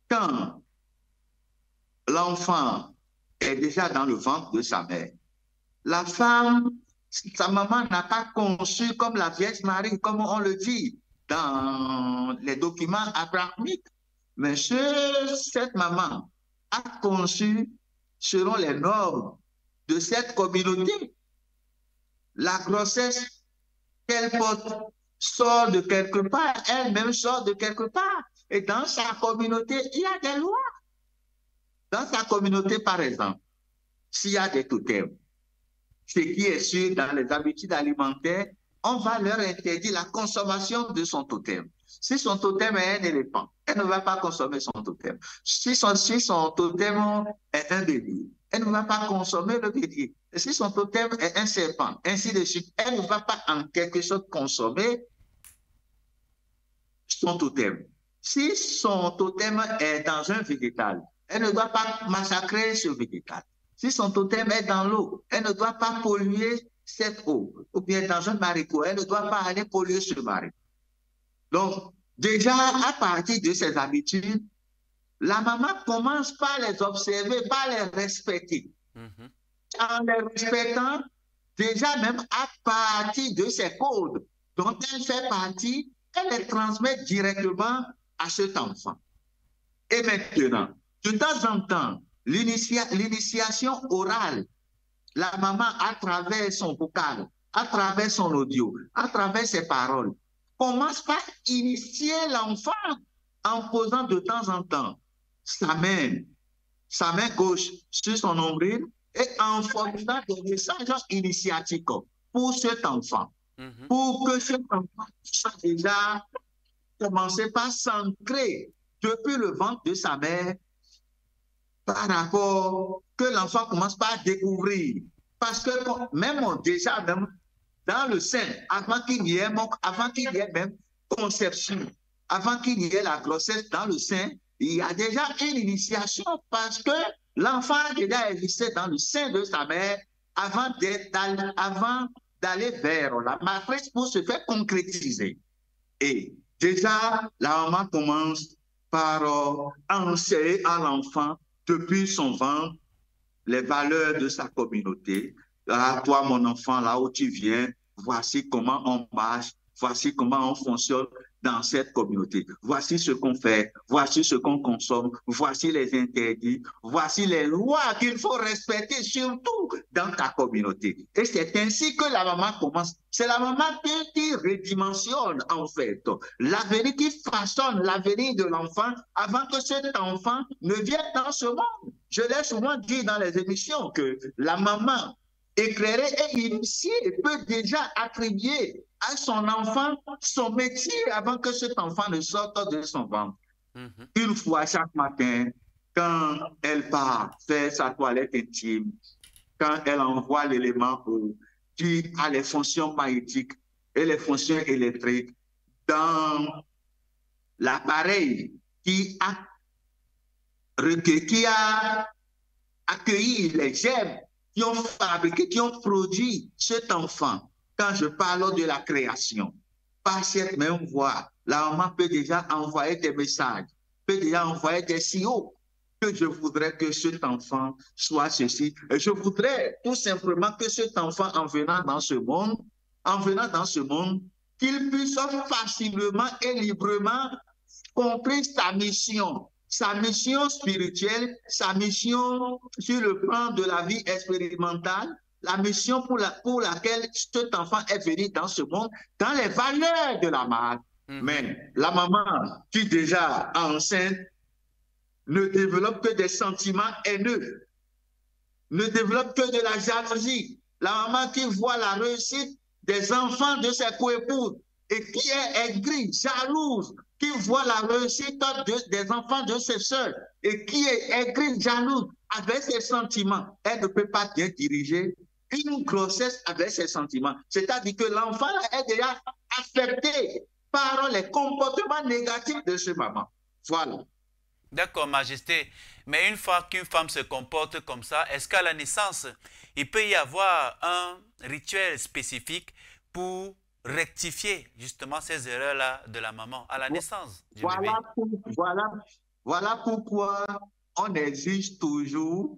Quand l'enfant est déjà dans le ventre de sa mère, la femme, sa maman n'a pas conçu comme la Vierge Marie, comme on le dit dans les documents abrahamiques. Mais cette maman a conçu selon les normes de cette communauté. La grossesse qu'elle porte sort de quelque part, elle-même sort de quelque part. Et dans sa communauté, il y a des lois. Dans sa communauté, par exemple, s'il y a des totems, ce qui est sûr dans les habitudes alimentaires, on va leur interdire la consommation de son totem. Si son totem est un éléphant, elle ne va pas consommer son totem. Si son totem est un bélier, elle ne va pas consommer le bélier. Et si son totem est un serpent, ainsi de suite, elle ne va pas en quelque sorte consommer son totem. Si son totem est dans un végétal, elle ne doit pas massacrer ce végétal. Si son totem est dans l'eau, elle ne doit pas polluer cette eau. Ou bien dans un marécage, elle ne doit pas aller polluer ce marécage. Donc, déjà, à partir de ces habitudes, la maman commence par les observer, par les respecter. En les respectant, déjà même à partir de ces codes dont elle fait partie, elle les transmet directement à cet enfant. Et maintenant, de temps en temps, l'initiation orale. La maman, à travers son vocal, à travers son audio, à travers ses paroles, commence par initier l'enfant en posant de temps en temps sa main gauche sur son nombril et en formulant des messages initiatiques pour cet enfant. Pour que cet enfant soit déjà commencé par s'ancrer depuis le ventre de sa mère par rapport que l'enfant commence par découvrir. Parce que même déjà, même dans le sein, avant qu'il y ait même conception, avant qu'il y ait la grossesse dans le sein, il y a déjà une initiation parce que l'enfant a déjà existé dans le sein de sa mère avant d'aller vers la matrice pour se faire concrétiser. Et déjà, la maman commence par enseigner à l'enfant depuis son ventre les valeurs de sa communauté. Là, toi, mon enfant, là où tu viens, voici comment on marche, voici comment on fonctionne dans cette communauté. Voici ce qu'on fait, voici ce qu'on consomme, voici les interdits, voici les lois qu'il faut respecter, surtout dans ta communauté. Et c'est ainsi que la maman commence. C'est la maman qui redimensionne, en fait, l'avenir, qui façonne l'avenir de l'enfant avant que cet enfant ne vienne dans ce monde. Je l'ai souvent dit dans les émissions que la maman éclairée et initiée peut déjà attribuer à son enfant son métier avant que cet enfant ne sorte de son ventre. Une fois chaque matin, quand elle part faire sa toilette intime, quand elle envoie l'élément qui a les fonctions magnétiques et les fonctions électriques dans l'appareil qui a accueilli les germes qui ont fabriqué, qui ont produit cet enfant. Quand je parle de la création, par cette même voie, la maman peut déjà envoyer des messages, peut déjà envoyer des signaux que je voudrais que cet enfant soit ceci. Et je voudrais tout simplement que cet enfant, en venant dans ce monde, qu'il puisse facilement et librement comprendre sa mission spirituelle, sa mission sur le plan de la vie expérimentale, la mission pour laquelle cet enfant est venu dans ce monde, dans les valeurs de la mère. Mais la maman qui déjà enceinte ne développe que des sentiments haineux, ne développe que de la jalousie. La maman qui voit la réussite des enfants de ses coépouses et qui est aigrie, jalouse, qui voit la réussite des enfants de ses sœurs et qui est aigrie, jalouse avec ses sentiments, elle ne peut pas bien diriger une grossesse avec ses sentiments. C'est-à-dire que l'enfant est déjà affecté par les comportements négatifs de ce maman. Voilà. D'accord, Majesté. Mais une fois qu'une femme se comporte comme ça, est-ce qu'à la naissance, il peut y avoir un rituel spécifique pour rectifier justement ces erreurs-là de la maman à la naissance du bébé? Voilà pourquoi on exige toujours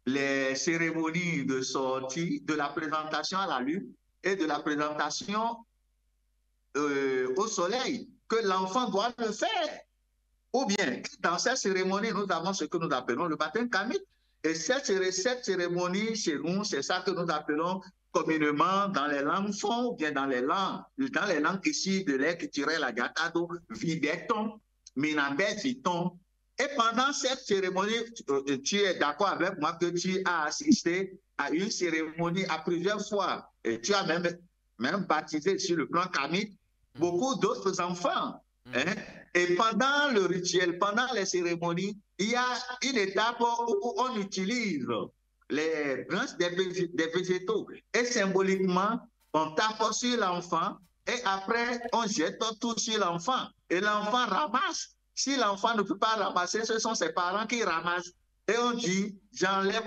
les cérémonies de sortie, de la présentation à la lune et de la présentation au soleil, que l'enfant doit le faire. Ou bien, dans cette cérémonie, nous avons ce que nous appelons le baptême kamite. Et cette cérémonie, chez nous, c'est ça que nous appelons communément dans les langues font, ou bien dans les langues ici de l'Ekitirel, la Gatado, Videton, Minabet, Viton. Et pendant cette cérémonie, tu es d'accord avec moi que tu as assisté à une cérémonie à plusieurs fois. Et tu as même baptisé sur le plan kamite beaucoup d'autres enfants. Et pendant le rituel, pendant les cérémonies, il y a une étape où on utilise les branches des végétaux. Et symboliquement, on tape sur l'enfant et après, on jette tout sur l'enfant. Et l'enfant ramasse. Si l'enfant ne peut pas ramasser, ce sont ses parents qui ramassent. Et on dit, j'enlève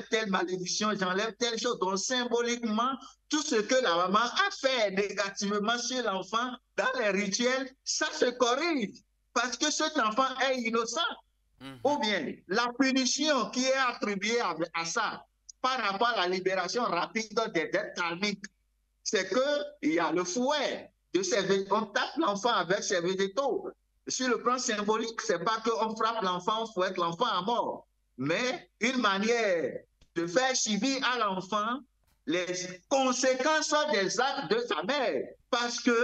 telle malédiction, j'enlève telle chose. Donc, symboliquement, tout ce que la maman a fait négativement sur l'enfant dans les rituels, ça se corrige parce que cet enfant est innocent. Ou bien, la punition qui est attribuée à ça par rapport à la libération rapide des dettes karmiques, c'est qu'il y a le fouet de ces végétaux. On tape l'enfant avec ses végétaux. sur le plan symbolique, c'est pas qu'on frappe l'enfant, on fouette l'enfant à mort, mais une manière de faire subir à l'enfant les conséquences des actes de sa mère. Parce que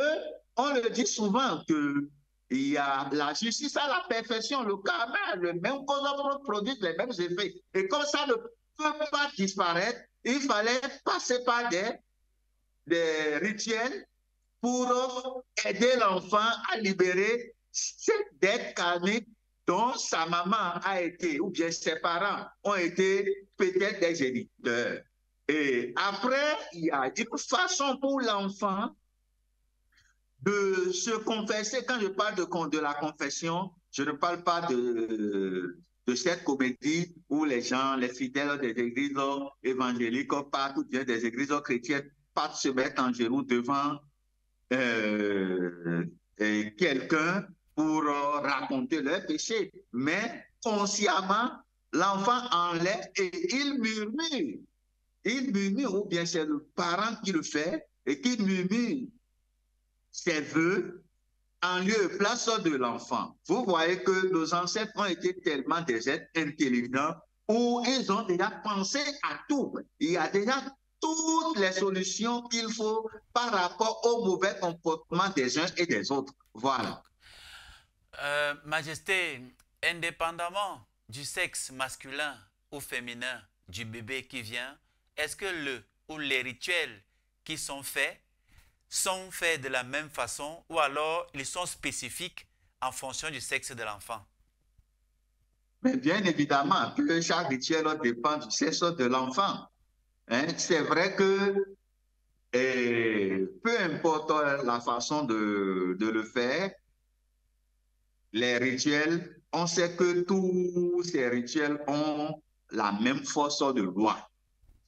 on le dit souvent que il y a la justice à la perfection, le karma, le même cause produit les mêmes effets. Et comme ça ne peut pas disparaître, il fallait passer par des rituels pour aider l'enfant à libérer cette dette karmique dont sa maman a été, ou bien ses parents ont été peut-être des géniteurs. Et après, il y a une façon pour l'enfant de se confesser. Quand je parle de la confession, je ne parle pas de cette comédie où les gens, les fidèles des églises évangéliques partent, ou bien des églises chrétiennes partent se mettre en genoux devant quelqu'un pour raconter leur péché. Mais consciemment, l'enfant enlève et il murmure. Il murmure, ou bien c'est le parent qui le fait et qui murmure ses vœux en lieu et place de l'enfant. Vous voyez que nos ancêtres ont été tellement des êtres intelligents où ils ont déjà pensé à tout. Il y a déjà toutes les solutions qu'il faut par rapport au mauvais comportement des uns et des autres. Voilà. Majesté, indépendamment du sexe masculin ou féminin du bébé qui vient, est-ce que les rituels qui sont faits de la même façon ou alors ils sont spécifiques en fonction du sexe de l'enfant? Mais bien évidemment que chaque rituel dépend du sexe de l'enfant. Hein? C'est vrai que peu importe la façon de le faire, les rituels, on sait que tous ces rituels ont la même force de loi.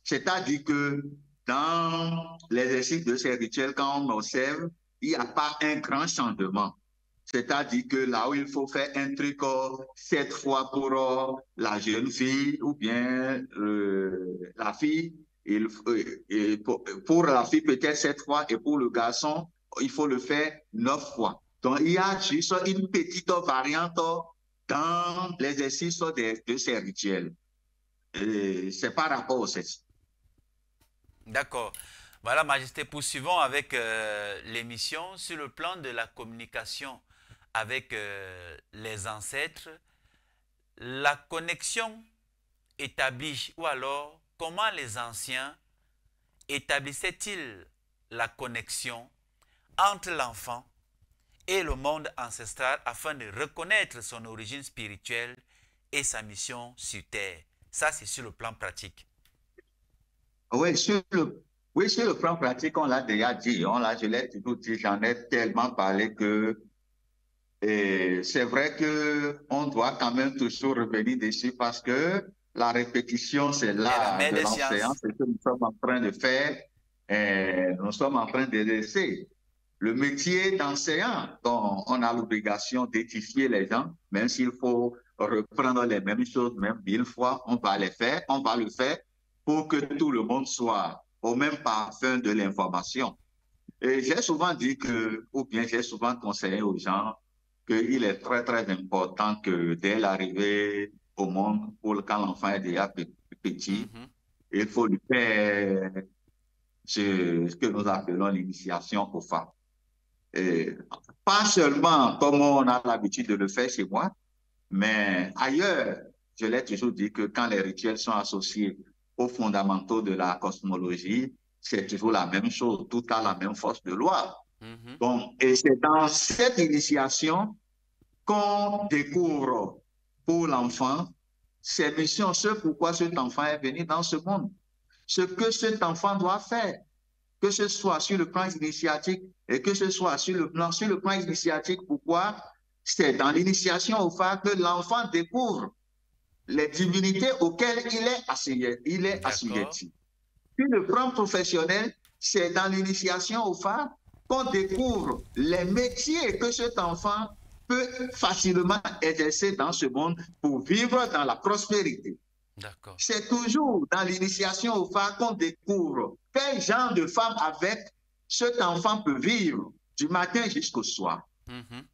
C'est-à-dire que dans l'exercice de ces rituels, quand on observe, il n'y a pas un grand changement. C'est-à-dire que là où il faut faire un truc 7 fois pour la jeune fille ou bien la fille, pour la fille peut-être 7 fois et pour le garçon, il faut le faire 9 fois. Donc il y a juste une petite variante dans l'exercice de ces rituels. C'est par rapport au sexe. D'accord. Voilà, Majesté, poursuivons avec l'émission sur le plan de la communication avec les ancêtres, la connexion établie, ou alors comment les anciens établissaient-ils la connexion entre l'enfant et le monde ancestral afin de reconnaître son origine spirituelle et sa mission sur Terre. Ça, c'est sur le plan pratique. Oui, sur le plan pratique, on l'a déjà dit. Je l'ai toujours dit, j'en ai tellement parlé que c'est vrai qu'on doit quand même toujours revenir dessus parce que la répétition, c'est là de l'enseignant, c'est ce que nous sommes en train de faire. Nous sommes en train de laisser le métier d'enseignant, dont on a l'obligation d'édifier les gens, même s'il faut reprendre les mêmes choses, même 1000 fois, on va le faire pour que tout le monde soit au même parfum de l'information. Et j'ai souvent dit que, ou bien j'ai souvent conseillé aux gens qu'il est très, très important que dès l'arrivée au monde, quand l'enfant est déjà petit, il faut lui faire ce que nous appelons l'initiation aux femmes. Et pas seulement comme on a l'habitude de le faire chez moi, mais ailleurs, je l'ai toujours dit que quand les rituels sont associés aux fondamentaux de la cosmologie, c'est toujours la même chose, tout a la même force de loi. Bon, et c'est dans cette initiation qu'on découvre pour l'enfant ses missions, ce pourquoi cet enfant est venu dans ce monde, ce que cet enfant doit faire, que ce soit sur le plan initiatique et que ce soit sur le plan initiatique, pourquoi c'est dans l'initiation au fait que l'enfant découvre les divinités auxquelles il est assujetti. Puis le plan professionnel, c'est dans l'initiation au fait qu'on découvre les métiers que cet enfant peut facilement exercer dans ce monde pour vivre dans la prospérité. C'est toujours dans l'initiation au fait qu'on découvre quel genre de femme avec cet enfant peut vivre du matin jusqu'au soir.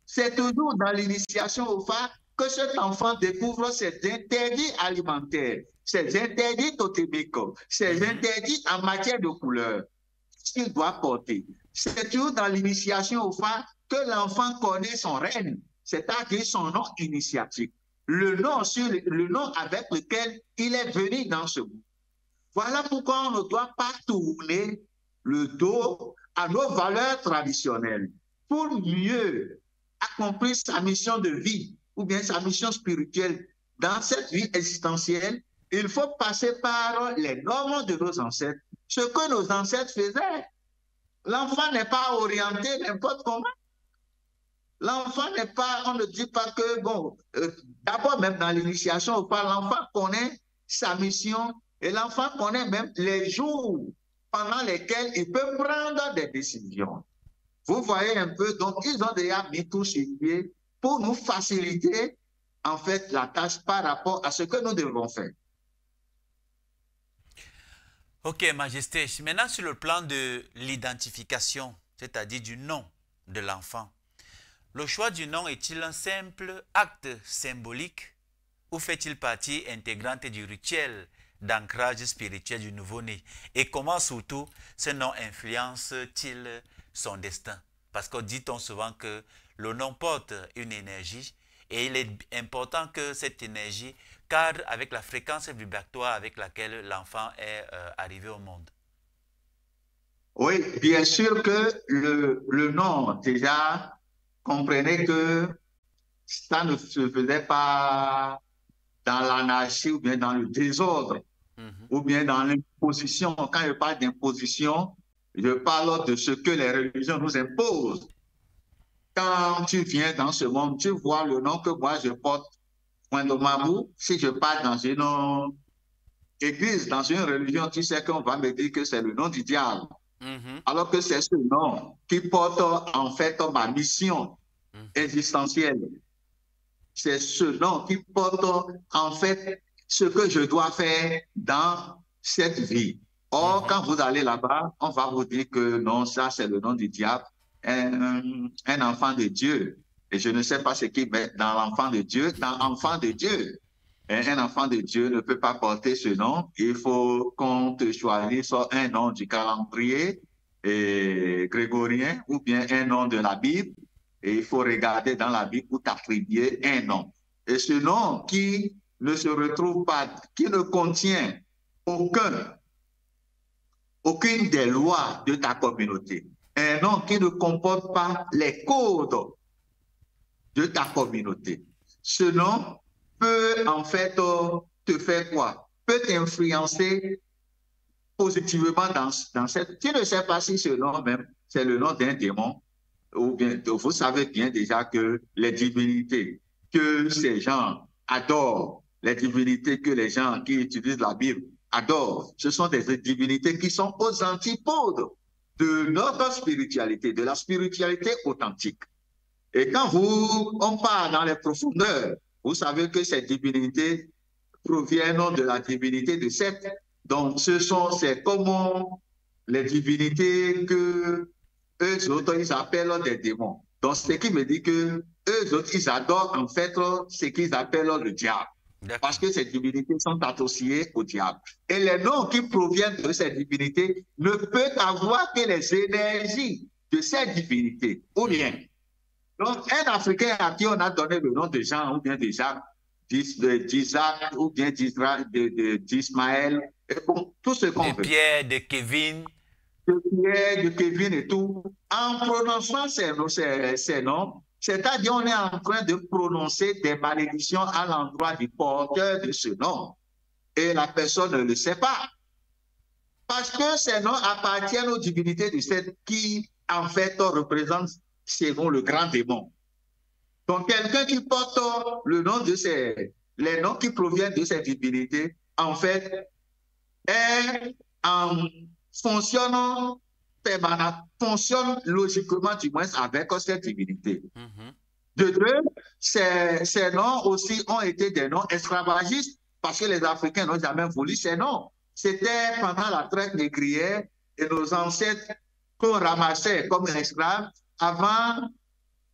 C'est toujours dans l'initiation au phare que cet enfant découvre ses interdits alimentaires, ses interdits totémiques, ses interdits en matière de couleur, ce qu'il doit porter. C'est toujours dans l'initiation au phare que l'enfant connaît son règne, c'est-à-dire son nom initiatique, le nom avec lequel il est venu dans ce monde. Voilà pourquoi on ne doit pas tourner le dos à nos valeurs traditionnelles pour mieux accomplir sa mission de vie ou bien sa mission spirituelle dans cette vie existentielle. Il faut passer par les normes de nos ancêtres, ce que nos ancêtres faisaient. L'enfant n'est pas orienté n'importe comment. L'enfant n'est pas, on ne dit pas que, bon, d'abord même dans l'initiation, l'enfant connaît sa mission et l'enfant connaît même les jours pendant lesquels il peut prendre des décisions. Vous voyez un peu, donc ils ont déjà mis tout sur pied pour nous faciliter en fait la tâche par rapport à ce que nous devons faire. Ok, Majesté. Maintenant, sur le plan de l'identification, c'est-à-dire du nom de l'enfant, le choix du nom est-il un simple acte symbolique ou fait-il partie intégrante du rituel d'ancrage spirituel du nouveau-né? Et comment surtout ce nom influence-t-il son destin? Parce que dit-on souvent que le nom porte une énergie et il est important que cette énergie cadre avec la fréquence vibratoire avec laquelle l'enfant est arrivé au monde. Oui, bien sûr que le nom, déjà, comprenez que ça ne se faisait pas dans l'anarchie ou bien dans le désordre, ou bien dans l'imposition. Quand je parle d'imposition, je parle de ce que les religions nous imposent. Quand tu viens dans ce monde, tu vois le nom que moi je porte, Point de Mamou. Si je pars dans une église, dans une religion, tu sais qu'on va me dire que c'est le nom du diable. Alors que c'est ce nom qui porte en fait ma mission existentielle. C'est ce nom qui porte en fait ce que je dois faire dans cette vie. Or, quand vous allez là-bas, on va vous dire que non, ça c'est le nom du diable, un enfant de Dieu. Et je ne sais pas ce qui met dans l'enfant de Dieu, dans l'enfant de Dieu. Un enfant de Dieu ne peut pas porter ce nom. Il faut qu'on te choisisse un nom du calendrier grégorien ou bien un nom de la Bible. Et il faut regarder dans la Bible pour t'attribuer un nom. Et ce nom qui ne se retrouve pas, qui ne contient aucune des lois de ta communauté. Un nom qui ne comporte pas les codes de ta communauté. Ce nom peut en fait te faire quoi? Peut t'influencer positivement dans cette... Tu ne sais pas si ce nom même, c'est le nom d'un démon, ou bien vous savez bien déjà que les divinités que ces gens adorent, les divinités que les gens qui utilisent la Bible adorent, ce sont des divinités qui sont aux antipodes de notre spiritualité, de la spiritualité authentique. Et quand on part dans les profondeurs, vous savez que ces divinités proviennent de la divinité de Seth. Donc, c'est comme les divinités que eux autres, ils appellent des démons. Donc, ce qui me dit que eux autres, ils adorent en fait ce qu'ils appellent le diable. Parce que ces divinités sont associées au diable. Et les noms qui proviennent de ces divinités ne peuvent avoir que les énergies de ces divinités. Ou bien, donc, un Africain à qui on a donné le nom de Jean, ou bien de Jacques, d'Isaac, ou bien d'Ismaël, bon, tout ce qu'on veut. De Pierre, de Kevin. De Pierre, de Kevin et tout. En prononçant ces noms, c'est-à-dire on est en train de prononcer des malédictions à l'endroit du porteur de ce nom. Et la personne ne le sait pas. Parce que ces noms appartiennent aux divinités de cette qui, en fait, représentent selon le grand démon. Donc, quelqu'un qui porte le nom de les noms qui proviennent de ces divinités, en fait, fonctionne logiquement, du moins, avec cette divinité. De deux, ces noms aussi ont été des noms esclavagistes, parce que les Africains n'ont jamais voulu ces noms. C'était pendant la traite négrière et nos ancêtres qu'on ramassait comme esclaves avant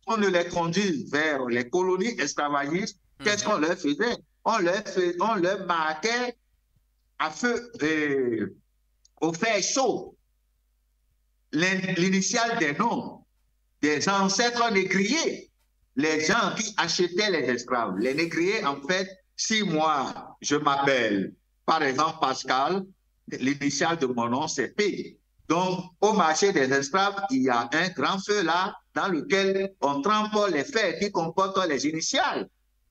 on ne les conduise vers les colonies esclavagistes, qu'est-ce qu'on leur faisait? On leur marquait à feu, au fer chaud, l'initiale des noms des ancêtres négriers, les gens qui achetaient les esclaves. Les négriers, en fait, si moi, je m'appelle, par exemple, Pascal, l'initiale de mon nom, c'est P. Donc, au marché des esclaves, il y a un grand feu là, dans lequel on trempe les fers qui comportent les initiales.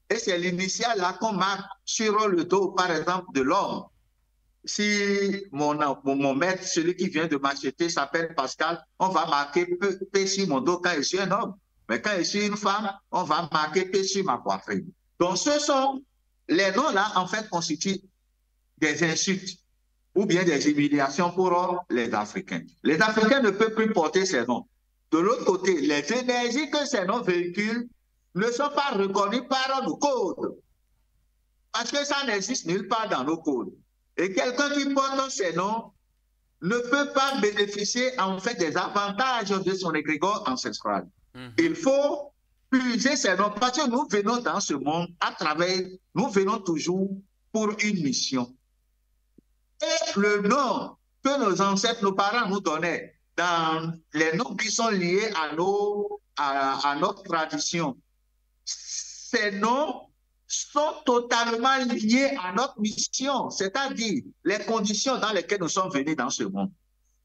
Et c'est l'initiale là qu'on marque sur le dos, par exemple, de l'homme. Si mon maître, celui qui vient de m'acheter, s'appelle Pascal, on va marquer P sur mon dos quand je suis un homme. Mais quand je suis une femme, on va marquer P sur ma poitrine. Donc, ce sont les noms-là, en fait, constituent des insultes ou bien des humiliations pour les Africains. Les Africains ne peuvent plus porter ces noms. De l'autre côté, les énergies que ces noms véhiculent ne sont pas reconnues par nos codes. Parce que ça n'existe nulle part dans nos codes. Et quelqu'un qui porte ces noms ne peut pas bénéficier en fait des avantages de son égrégore ancestral. Il faut puiser ces noms parce que nous venons dans ce monde à travers, nous venons toujours pour une mission. Et le nom que nos ancêtres, nos parents nous donnaient dans les noms qui sont liés à notre tradition, ces noms sont totalement liés à notre mission, c'est-à-dire les conditions dans lesquelles nous sommes venus dans ce monde.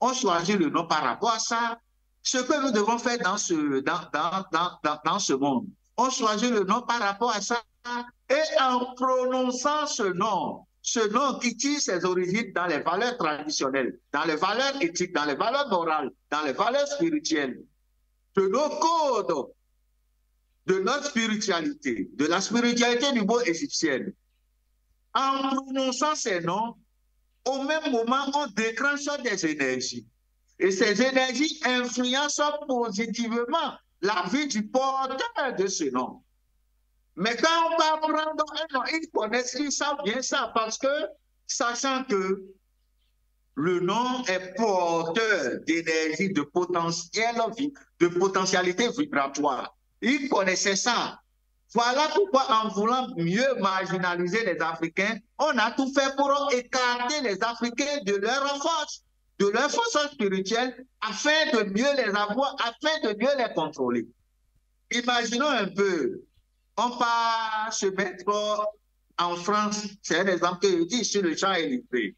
On choisit le nom par rapport à ça, ce que nous devons faire dans ce monde. On choisit le nom par rapport à ça, et en prononçant ce nom qui tire ses origines dans les valeurs traditionnelles, dans les valeurs éthiques, dans les valeurs morales, dans les valeurs spirituelles, de nos codes, de notre spiritualité, de la spiritualité du mot égyptienne. En prononçant ces noms, au même moment, on déclenche des énergies. Et ces énergies influencent positivement la vie du porteur de ce nom. Mais quand on va prendre un nom, ils connaissent, ils savent bien ça, parce que, sachant que le nom est porteur d'énergie, de potentialité vibratoire. Ils connaissaient ça. Voilà pourquoi, en voulant mieux marginaliser les Africains, on a tout fait pour écarter les Africains de leur force spirituelle, afin de mieux les avoir, afin de mieux les contrôler. Imaginons un peu, on part se mettre en France, c'est un exemple que je dis, sur le Champs-Élysées.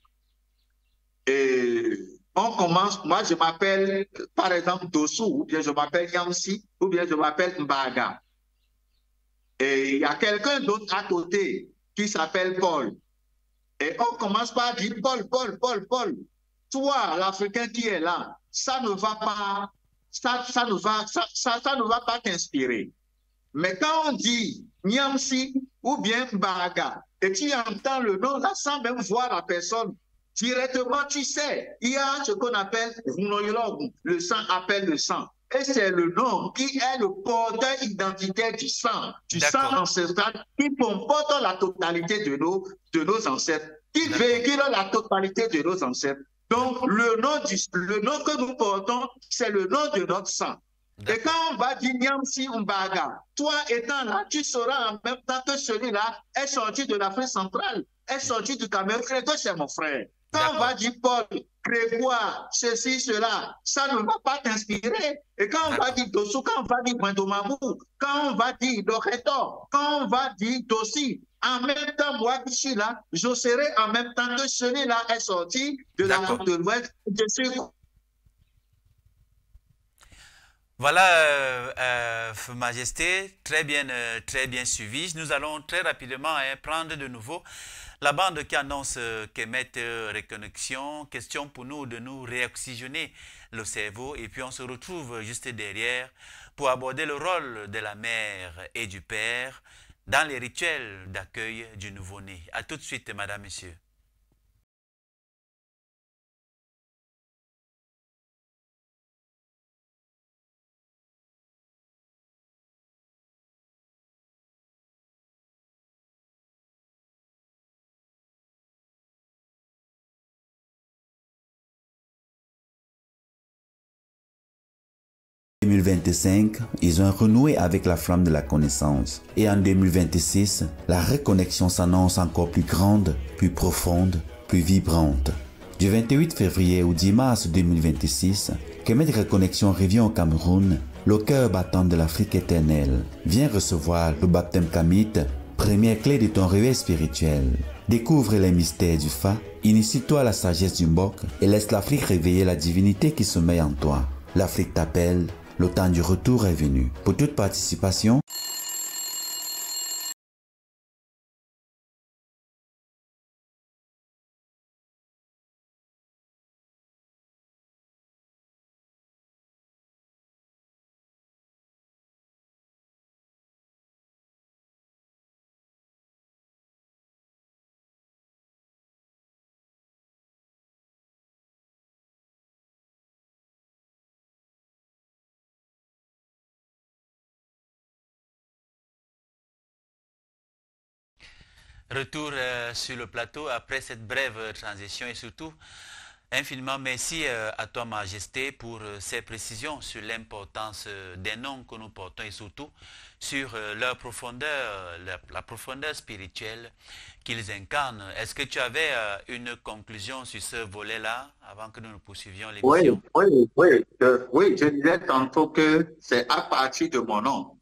Et on commence, moi je m'appelle par exemple Dossou, ou bien je m'appelle Yamsi, ou bien je m'appelle Mbaga. Et il y a quelqu'un d'autre à côté qui s'appelle Paul. Et on commence par dire Paul. Toi, l'Africain qui est là, ça ne va pas, ça ne va pas t'inspirer. Mais quand on dit Nyamsi ou bien Mbaga, et tu entends le nom là sans même voir la personne, directement tu sais, il y a ce qu'on appelle le sang appelle le sang. Et c'est le nom qui est le porteur identitaire du sang ancestral, qui comporte la totalité de nos ancêtres, qui véhicule la totalité de nos ancêtres. Donc, le nom que nous portons, c'est le nom de notre sang. Et quand on va dire Nyamsi Mbaga, toi étant là, tu sauras en même temps que celui-là est sorti de l'Afrique centrale, est sorti du Cameroun, et que c'est mon frère. Quand on va dire Paul, Grégoire, ceci, cela, ça ne va pas t'inspirer. Et quand on va dire Dossou, quand on va dire Gwendomamou, quand on va dire Loreto, quand on va dire Dossi, en même temps, moi qui suis là, je serai en même temps que celui-là est sorti de l'Afrique de l'Ouest. Je suis... Voilà, Majesté, très bien suivi. Nous allons très rapidement prendre de nouveau la bande qui annonce qu'émettre reconnexion. Question pour nous de nous réoxygéner le cerveau. Et puis on se retrouve juste derrière pour aborder le rôle de la mère et du père dans les rituels d'accueil du nouveau-né. A tout de suite, Madame, Messieurs. En 2025, ils ont renoué avec la flamme de la connaissance. Et en 2026, la reconnexion s'annonce encore plus grande, plus profonde, plus vibrante. Du 28 février au 10 mars 2026, Kemet Reconnexion revient au Cameroun, le cœur battant de l'Afrique éternelle. Viens recevoir le baptême kamite, première clé de ton réveil spirituel. Découvre les mystères du Fa, initie-toi à la sagesse du Mbok et laisse l'Afrique réveiller la divinité qui sommeille en toi. L'Afrique t'appelle, le temps du retour est venu. Pour toute participation, Retour sur le plateau après cette brève transition et surtout infiniment merci à toi Majesté pour ces précisions sur l'importance des noms que nous portons et surtout sur leur profondeur, la profondeur spirituelle qu'ils incarnent. Est-ce que tu avais une conclusion sur ce volet-là avant que nous poursuivions l'émission? Oui, je disais tantôt que c'est à partir de mon nom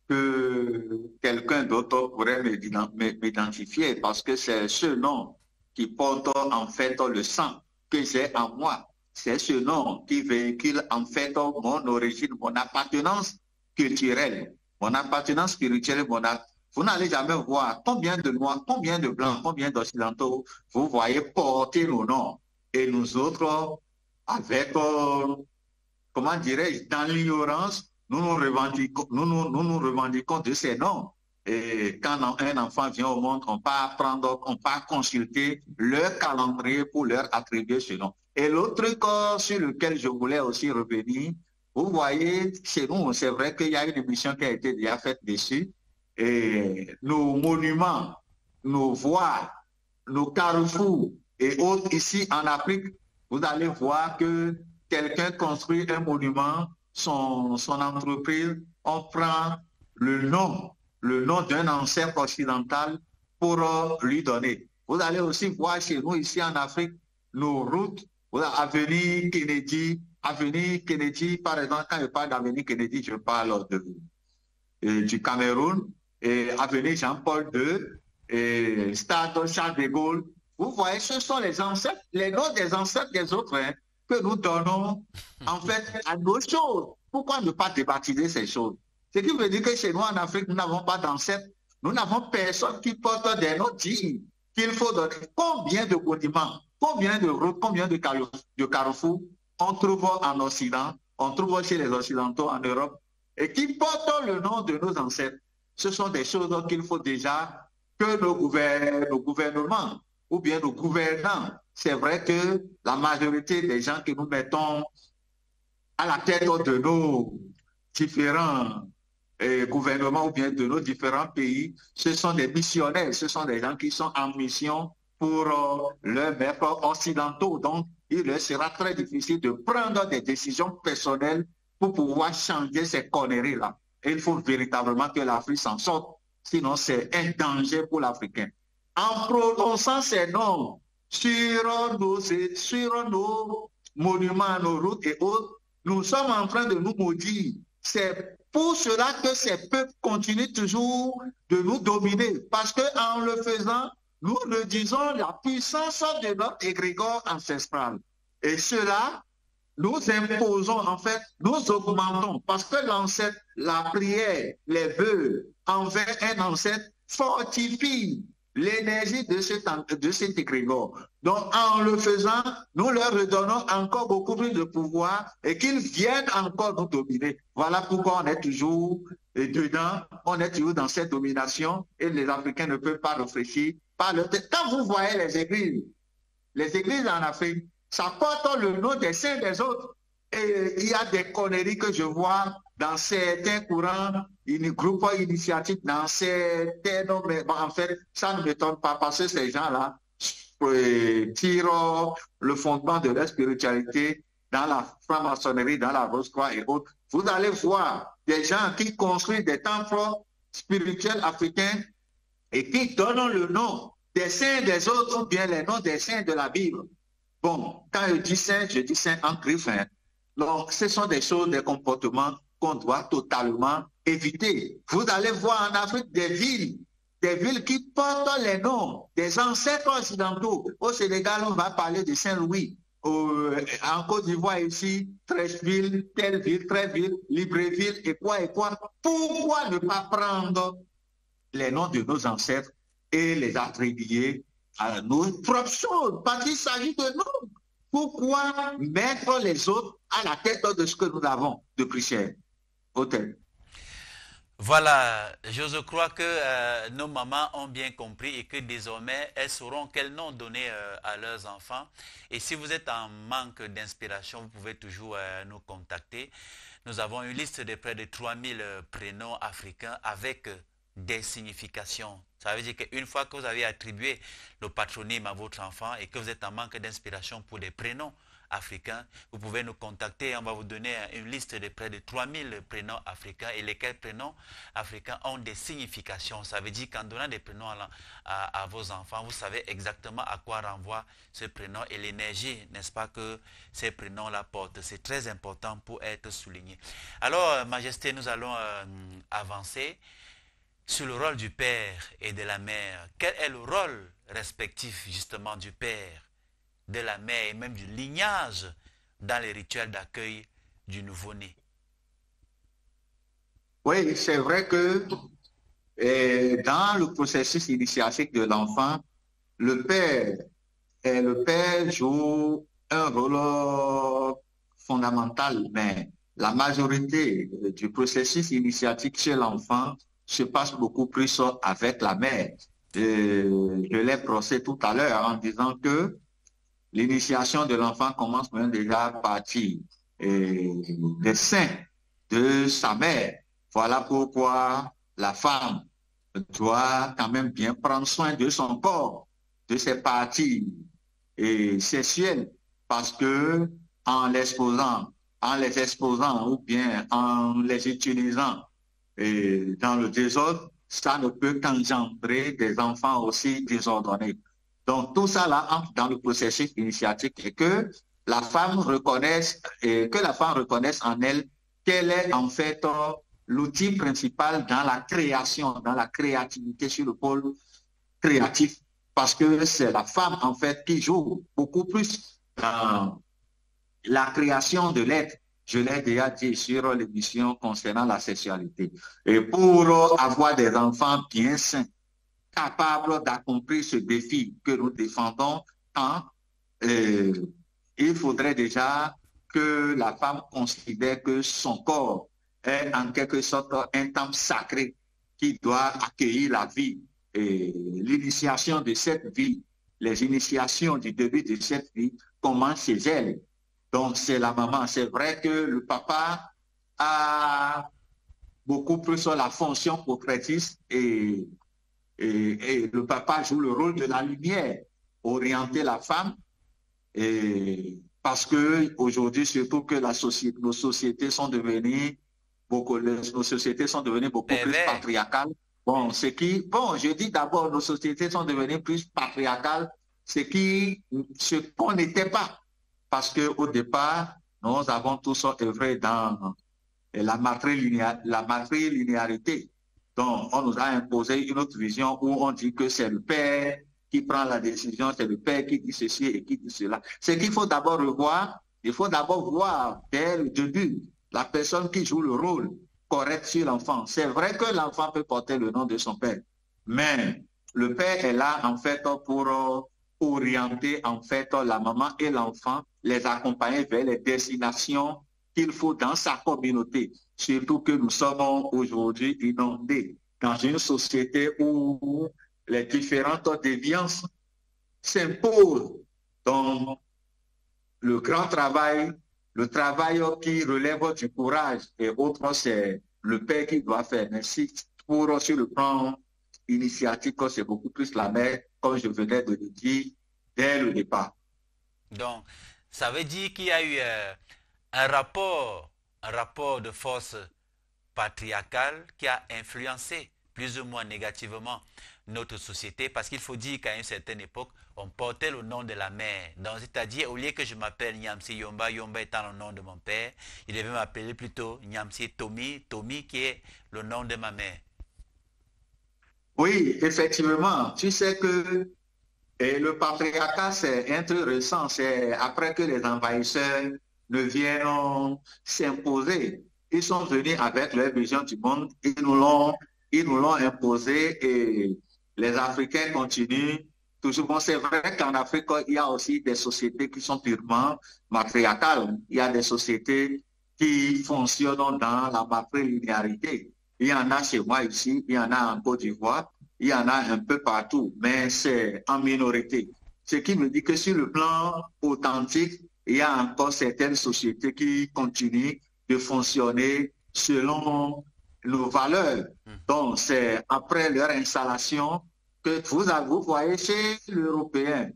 que quelqu'un d'autre pourrait m'identifier parce que c'est ce nom qui porte en fait le sang que j'ai en moi. C'est ce nom qui véhicule en fait mon origine, mon appartenance culturelle, mon appartenance spirituelle, Vous n'allez jamais voir combien de Noirs, combien de Blancs, combien d'Occidentaux vous voyez porter nos noms. Et nous autres, avec, comment dirais-je, dans l'ignorance, nous nous revendiquons de ces noms. Et quand un enfant vient au monde, on peut apprendre, on peut consulter leur calendrier pour leur attribuer ce nom. Et l'autre truc sur lequel je voulais aussi revenir, vous voyez, chez nous, c'est vrai qu'il y a une émission qui a été déjà faite dessus. Et nos monuments, nos voies, nos carrefours et autres ici en Afrique, vous allez voir que quelqu'un construit un monument, son entreprise, on prend le nom d'un ancêtre occidental pour lui donner. Vous allez aussi voir chez nous ici en Afrique, nos routes, avenue Kennedy, par exemple, quand je parle d'avenue Kennedy, je parle du Cameroun, et avenue Jean-Paul II, et stade Charles de Gaulle. Vous voyez, ce sont les ancêtres, les noms des ancêtres des autres, hein, que nous donnons en fait à nos choses. Pourquoi ne pas débaptiser ces choses? Ce qui veut dire que chez nous en Afrique, nous n'avons pas d'ancêtres, nous n'avons personne qui porte des noms dignes qu'il faut donner. Combien de monuments, combien de routes, combien de carrefours on trouve en Occident, on trouve chez les Occidentaux en Europe, et qui portent le nom de nos ancêtres. Ce sont des choses qu'il faut déjà que nos gouvernements ou bien nos gouvernants, c'est vrai que la majorité des gens que nous mettons à la tête de nos différents gouvernements ou bien de nos différents pays, ce sont des missionnaires, ce sont des gens qui sont en mission pour leurs maîtres occidentaux. Donc, il leur sera très difficile de prendre des décisions personnelles pour pouvoir changer ces conneries-là. Et il faut véritablement que l'Afrique s'en sorte, sinon c'est un danger pour l'Africain. En prononçant ces noms sur nos monuments, nos routes et autres, nous sommes en train de nous maudire. C'est pour cela que ces peuples continuent toujours de nous dominer, parce qu'en le faisant, nous réduisons la puissance de notre égrégore ancestral. Et cela, nous imposons, en fait, nous augmentons, parce que l'ancêtre, la prière, les vœux envers un ancêtre fortifie l'énergie de cet égrégore. Donc, en le faisant, nous leur redonnons encore beaucoup plus de pouvoir et qu'ils viennent encore nous dominer. Voilà pourquoi on est toujours dedans, on est toujours dans cette domination et les Africains ne peuvent pas réfléchir. Quand vous voyez les églises en Afrique, ça porte le nom des saints des autres. Et il y a des conneries que je vois dans certains courants, une groupe initiatique, dans certains noms, mais en fait, ça ne m'étonne pas parce que ces gens-là tirent le fondement de leur spiritualité dans la franc-maçonnerie, dans la Rose-Croix et autres, vous allez voir des gens qui construisent des temples spirituels africains et qui donnent le nom des saints des autres ou bien les noms des saints de la Bible. Bon, quand je dis saint en griffin. Donc, ce sont des choses, des comportements qu'on doit totalement éviter. Vous allez voir en Afrique des villes qui portent les noms des ancêtres occidentaux. Au Sénégal, on va parler de Saint-Louis. En Côte d'Ivoire ici, Treichville, Telleville, Tréville, Libreville et quoi et quoi. Pourquoi ne pas prendre les noms de nos ancêtres et les attribuer à nos propres choses? Parce qu'il s'agit de nous. Pourquoi mettre les autres à la tête de ce que nous avons de plus cher? Hôtel. Voilà, je crois que nos mamans ont bien compris et que désormais, elles sauront quel nom donner à leurs enfants. Et si vous êtes en manque d'inspiration, vous pouvez toujours nous contacter. Nous avons une liste de près de 3000 prénoms africains avec des significations. Ça veut dire qu'une fois que vous avez attribué le patronyme à votre enfant et que vous êtes en manque d'inspiration pour des prénoms africains, vous pouvez nous contacter. On va vous donner une liste de près de 3000 prénoms africains et lesquels prénoms africains ont des significations. Ça veut dire qu'en donnant des prénoms à vos enfants, vous savez exactement à quoi renvoie ce prénom et l'énergie, n'est-ce pas, que ces prénoms-là portent. C'est très important pour être souligné. Alors, Majesté, nous allons avancer sur le rôle du père et de la mère. Quel est le rôle respectif justement du père, de la mère et même du lignage dans les rituels d'accueil du nouveau-né? Oui, c'est vrai que dans le processus initiatique de l'enfant, le père joue un rôle fondamental, mais la majorité du processus initiatique chez l'enfant se passe beaucoup plus avec la mère. Je l'ai brossé tout à l'heure en disant que l'initiation de l'enfant commence même déjà à partir des seins de sa mère. Voilà pourquoi la femme doit quand même bien prendre soin de son corps, de ses parties sexuelles, parce que en les exposant ou bien en les utilisant dans le désordre, ça ne peut qu'engendrer des enfants aussi désordonnés. Donc, tout ça là entre dans le processus initiatique et que la femme reconnaisse en elle qu'elle est en fait l'outil principal dans la création, dans la créativité sur le pôle créatif, parce que c'est la femme en fait qui joue beaucoup plus dans la création de l'être. Je l'ai déjà dit sur l'émission concernant la sexualité. Et pour avoir des enfants bien sains, capables d'accomplir ce défi que nous défendons, il faudrait déjà que la femme considère que son corps est en quelque sorte un temple sacré qui doit accueillir la vie et l'initiation de cette vie, les initiations du début de cette vie commencent chez elle. Donc, c'est la maman. C'est vrai que le papa a beaucoup plus la fonction portraitiste et le papa joue le rôle de la lumière, orienter la femme, parce que aujourd'hui, surtout que nos sociétés sont devenues beaucoup plus patriarcales. Je dis d'abord, nos sociétés sont devenues plus patriarcales, ce qu'on n'était pas. Parce qu'au départ, nous avons tous œuvré dans la matrilinéarité. Donc, on nous a imposé une autre vision où on dit que c'est le père qui prend la décision, c'est le père qui dit ceci et qui dit cela. C'est qu'il faut d'abord revoir, il faut d'abord voir dès le début la personne qui joue le rôle correct sur l'enfant. C'est vrai que l'enfant peut porter le nom de son père, mais le père est là en fait pour orienter en fait la maman et l'enfant, les accompagner vers les destinations qu'il faut dans sa communauté. Surtout que nous sommes aujourd'hui inondés dans une société où les différentes déviances s'imposent. Donc, le grand travail, le travail qui relève du courage et autres, c'est le père qui doit faire. Mais si sur le plan initiatique, c'est beaucoup plus la mère, comme je venais de le dire dès le départ. Donc, Ça veut dire qu'il y a eu un rapport de force patriarcale qui a influencé plus ou moins négativement notre société, parce qu'il faut dire qu'à une certaine époque, on portait le nom de la mère. Donc, c'est-à-dire, au lieu que je m'appelle Nyamsi Yomba, Yomba étant le nom de mon père, il devait m'appeler plutôt Nyamsi Tomi, Tomi qui est le nom de ma mère. Oui, effectivement. Tu sais que le patriarcat, c'est un truc récent. C'est après que les envahisseurs ne viennent s'imposer. Ils sont venus avec leur vision du monde. Ils nous l'ont imposé et les Africains continuent. Toujours, bon, c'est vrai qu'en Afrique, il y a aussi des sociétés qui sont purement matriarcales. Il y a des sociétés qui fonctionnent dans la matrilinéarité. Il y en a chez moi ici, il y en a en Côte d'Ivoire, il y en a un peu partout, mais c'est en minorité. Ce qui me dit que sur le plan authentique, il y a encore certaines sociétés qui continuent de fonctionner selon nos valeurs. Donc, c'est après leur installation que vous voyez chez l'Européen.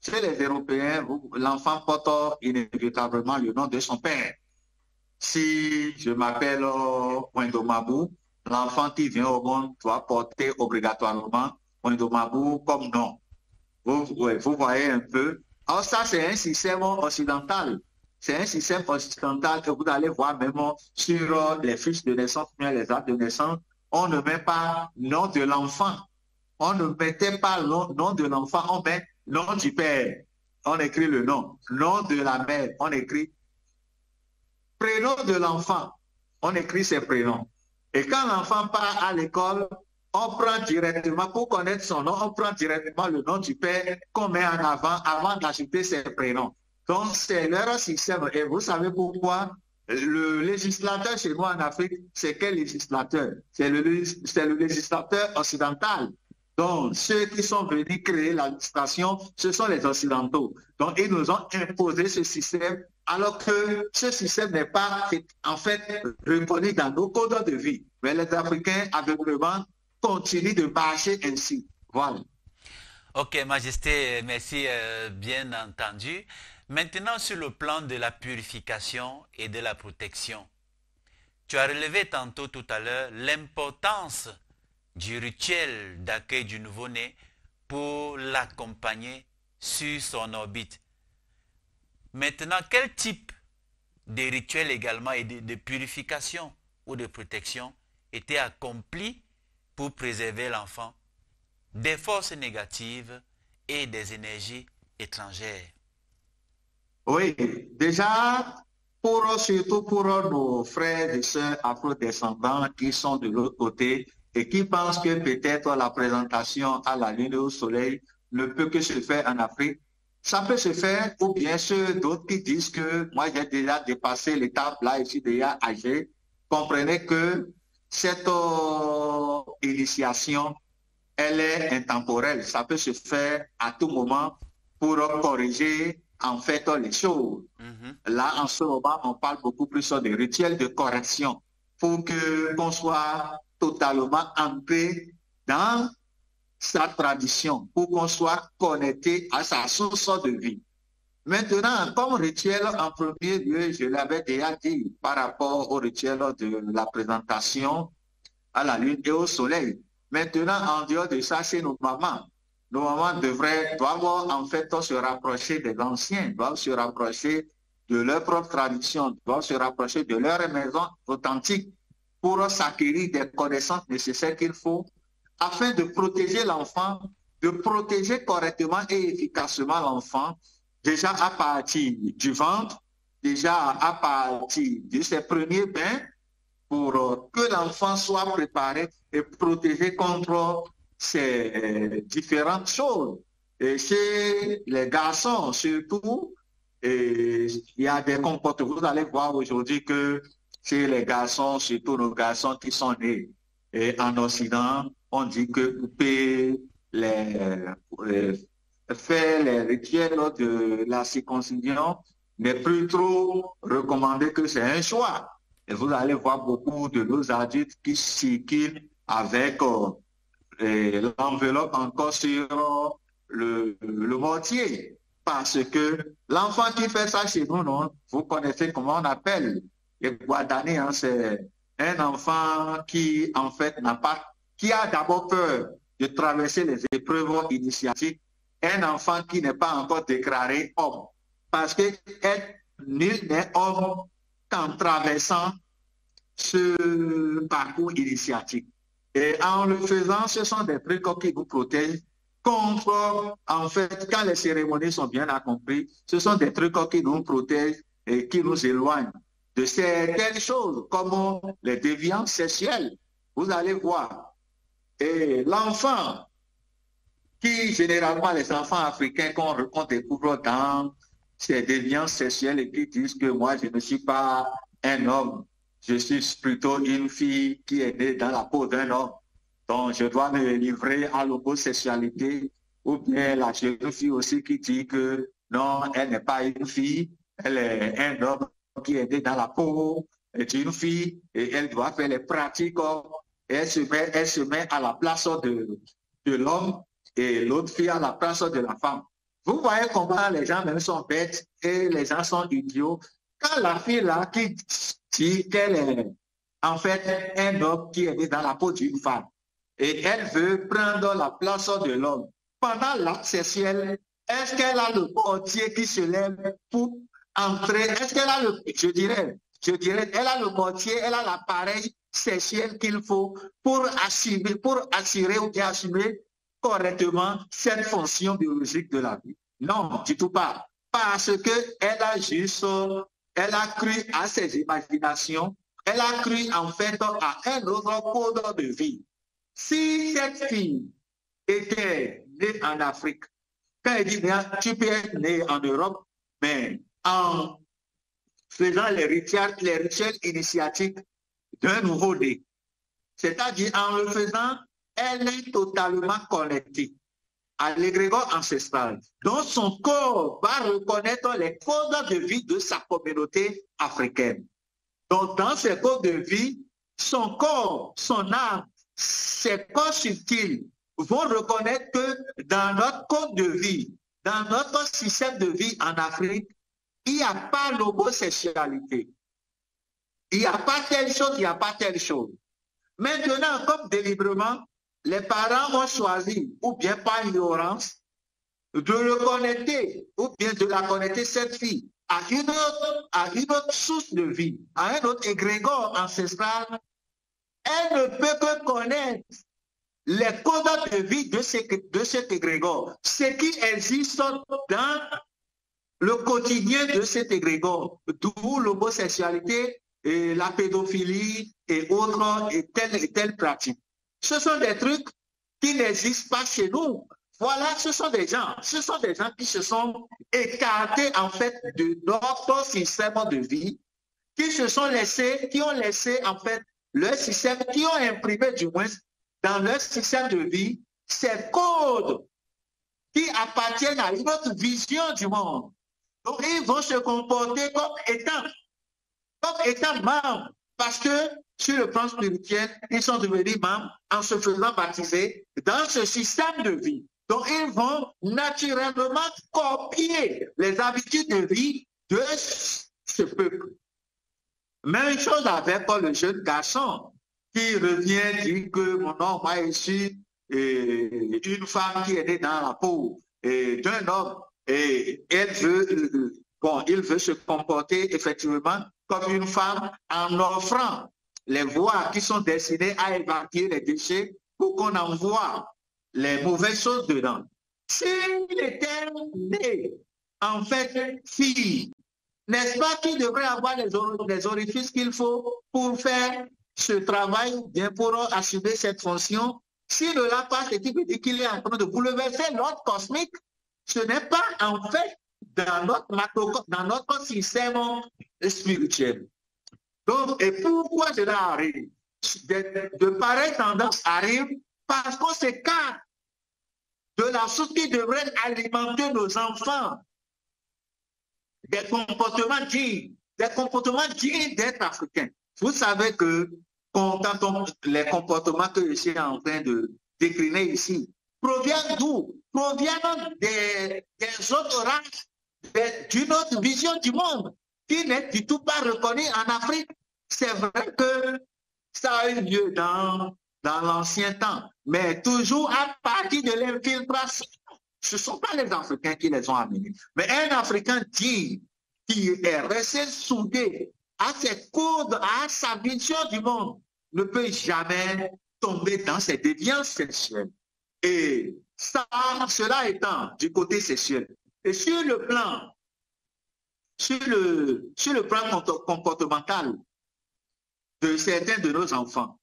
Chez les Européens, l'enfant porte inévitablement le nom de son père. Si je m'appelle Wendomabou, l'enfant qui vient au monde doit porter obligatoirement Wendomabou comme nom. Vous voyez un peu. Alors ça, c'est un système occidental. C'est un système occidental que vous allez voir même sur les fiches de naissance, bien les actes de naissance. On ne met pas nom de l'enfant. On ne mettait pas le nom de l'enfant, on met nom du père. On écrit le nom. Nom de la mère, on écrit prénom de l'enfant, on écrit ses prénoms. Et quand l'enfant part à l'école, on prend directement, pour connaître son nom, on prend directement le nom du père qu'on met en avant d'ajouter ses prénoms. Donc, c'est leur système. Et vous savez pourquoi? Le législateur chez nous en Afrique, c'est quel législateur? C'est le législateur occidental. Donc, ceux qui sont venus créer l'administration, ce sont les Occidentaux. Donc, ils nous ont imposé ce système, alors que ce système n'est pas, en fait, reconnu dans nos codes de vie. Mais les Africains, aveuglément, continuent de marcher ainsi. Voilà. Ok, Majesté, merci, bien entendu. Maintenant, sur le plan de la purification et de la protection, tu as relevé tantôt tout à l'heure l'importance du rituel d'accueil du nouveau-né pour l'accompagner sur son orbite. Maintenant, quel type de rituel également et de purification ou de protection était accompli pour préserver l'enfant des forces négatives et des énergies étrangères? Oui, déjà, surtout pour nos frères et sœurs afro-descendants qui sont de l'autre côté, et qui pensent que peut-être la présentation à la lune et au soleil ne peut que se faire en Afrique. Ça peut se faire, ou bien sûr d'autres qui disent que moi j'ai déjà dépassé l'étape là, je suis déjà âgé. Comprenez que cette initiation, elle est intemporelle. Ça peut se faire à tout moment pour corriger en fait les choses. Là, en ce moment, on parle beaucoup plus des rituels de correction pour qu'on soit totalement ancré dans sa tradition, pour qu'on soit connecté à sa source de vie. Maintenant, comme rituel, en premier lieu, je l'avais déjà dit par rapport au rituel de la présentation à la lune et au soleil. Maintenant, en dehors de ça, c'est nos mamans. Nos mamans doivent en fait se rapprocher des anciens, doivent se rapprocher de leur propre tradition, doivent se rapprocher de leur maison authentique pour s'acquérir des connaissances nécessaires qu'il faut afin de protéger l'enfant, de protéger correctement et efficacement l'enfant, déjà à partir du ventre, déjà à partir de ses premiers bains, pour que l'enfant soit préparé et protégé contre ces différentes choses. Et chez les garçons surtout, il y a des comportements. Vous allez voir aujourd'hui que chez les garçons, surtout nos garçons qui sont nés en Occident, on dit que couper faire les rituels de la circoncision n'est plus trop recommandé, que c'est un choix. Et vous allez voir beaucoup de nos adultes qui circulent avec l'enveloppe encore sur le mortier. Parce que l'enfant qui fait ça chez nous, non, vous connaissez comment on appelle les Guadanais, hein, c'est un enfant qui, en fait, qui a d'abord peur de traverser les épreuves initiatiques, un enfant qui n'est pas encore déclaré homme. Parce que nul n'est homme qu'en traversant ce parcours initiatique. Et en le faisant, ce sont des trucs qui vous protègent contre, en fait, quand les cérémonies sont bien accomplies, ce sont des trucs qui nous protègent et qui nous éloignent de certaines choses, comme les déviances sexuelles. Vous allez voir. Et l'enfant, qui généralement, les enfants africains qu'on découvre dans ces déviances sexuelles et qui disent que moi, je ne suis pas un homme, je suis plutôt une fille qui est née dans la peau d'un homme. Donc, je dois me livrer à l'homosexualité, ou bien la jeune fille aussi qui dit que non, elle n'est pas une fille, elle est un homme qui est né dans la peau d'une fille et elle doit faire les pratiques et elle se met à la place de l'homme et l'autre fille à la place de la femme. Vous voyez comment les gens même sont bêtes et les gens sont idiots. Quand la fille là qui dit qu'elle est en fait un homme qui est né dans la peau d'une femme, et elle veut prendre la place de l'homme. Pendant l'acte sexuel, est-ce qu'elle a le mortier qui se lève pour entrer? Est-ce qu'elle a je dirais, elle a le mortier, elle a l'appareil sexuel qu'il faut pour assurer ou bien assumer correctement cette fonction biologique de la vie? Non, du tout pas. Parce qu'elle elle a cru à ses imaginations, elle a cru en fait à un autre code de vie. Si cette fille était née en Afrique, quand elle dit tu peux être née en Europe, mais en faisant les rituels initiatiques d'un nouveau-né, c'est-à-dire en le faisant, elle est totalement connectée à l'égrégore ancestral. Donc son corps va reconnaître les codes de vie de sa communauté africaine. Donc dans ces codes de vie, son corps, son âme, ces corps subtils vont reconnaître que dans notre code de vie, dans notre système de vie en Afrique, il n'y a pas l'homosexualité. Il n'y a pas telle chose, il n'y a pas telle chose. Maintenant, comme délibérément, les parents ont choisi, ou bien par ignorance, de le connecter, ou bien de la connecter, cette fille, à une autre source de vie, à un autre égrégore ancestral. Elle ne peut que connaître les codes de vie de cet égrégore, ce qui existe dans le quotidien de cet égrégore, d'où l'homosexualité, et la pédophilie et autres et telle pratique. Ce sont des trucs qui n'existent pas chez nous. Voilà, ce sont des gens qui se sont écartés en fait de notre système de vie, qui ont laissé en fait leur système, qui ont imprimé du moins dans leur système de vie ces codes qui appartiennent à une autre vision du monde. Donc ils vont se comporter comme étant membres, parce que sur le plan spirituel, ils sont devenus membres en se faisant baptiser dans ce système de vie. Donc, ils vont naturellement copier les habitudes de vie de ce peuple. Même chose avec le jeune garçon qui revient dire que mon nom m'a issu une femme qui est née dans la peau d'un homme et il veut se comporter effectivement comme une femme en offrant les voies qui sont destinées à évacuer les déchets pour qu'on envoie les mauvaises choses dedans. S'il était né, en fait, fille, n'est-ce pas qu'il devrait avoir les orifices qu'il faut pour faire ce travail, bien pour assumer cette fonction? S'il ne l'a pas, c'est qu'il est en train de bouleverser l'ordre cosmique. Ce n'est pas en fait dans notre système spirituel. Donc, et pourquoi cela arrive? De pareilles tendances arrivent parce qu'on s'écarte de la source qui devrait alimenter nos enfants. Des comportements dignes d'être africains. Vous savez que les comportements que je suis en train de décliner ici proviennent d'où? proviennent des autres races, d'une autre vision du monde, qui n'est du tout pas reconnue en Afrique. C'est vrai que ça a eu lieu dans l'ancien temps, mais toujours à partir de l'infiltration. Ce ne sont pas les Africains qui les ont amenés. Mais un Africain qui est resté soudé à ses codes, à sa vision du monde, ne peut jamais tomber dans ces déviances sexuelles. Et ça, cela étant du côté sexuel. Et sur le plan comportemental de certains de nos enfants,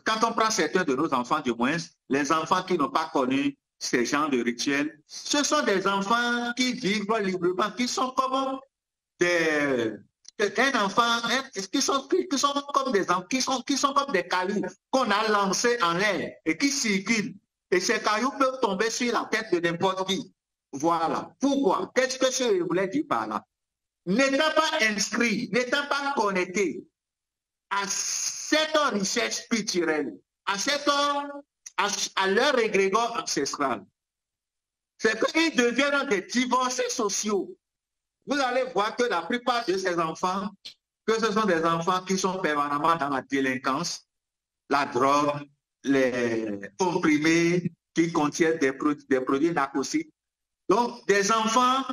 quand on prend certains de nos enfants, du moins, les enfants qui n'ont pas connu ces genres de rituels, ce sont des enfants qui vivent librement, qui sont comme qui sont comme des enfants, qui sont comme des cailloux qu'on a lancés en l'air et qui circulent. Et ces cailloux peuvent tomber sur la tête de n'importe qui. Voilà. Pourquoi? Qu'est-ce que je voulais dire par là? N'étant pas inscrit, n'étant pas connecté à cette richesse spirituelle, à leur égrégore ancestral, c'est qu'ils deviennent des divorcés sociaux. Vous allez voir que la plupart de ces enfants, que ce sont des enfants qui sont permanemment dans la délinquance, la drogue, les comprimés qui contiennent des produits narcotiques. Donc, des enfants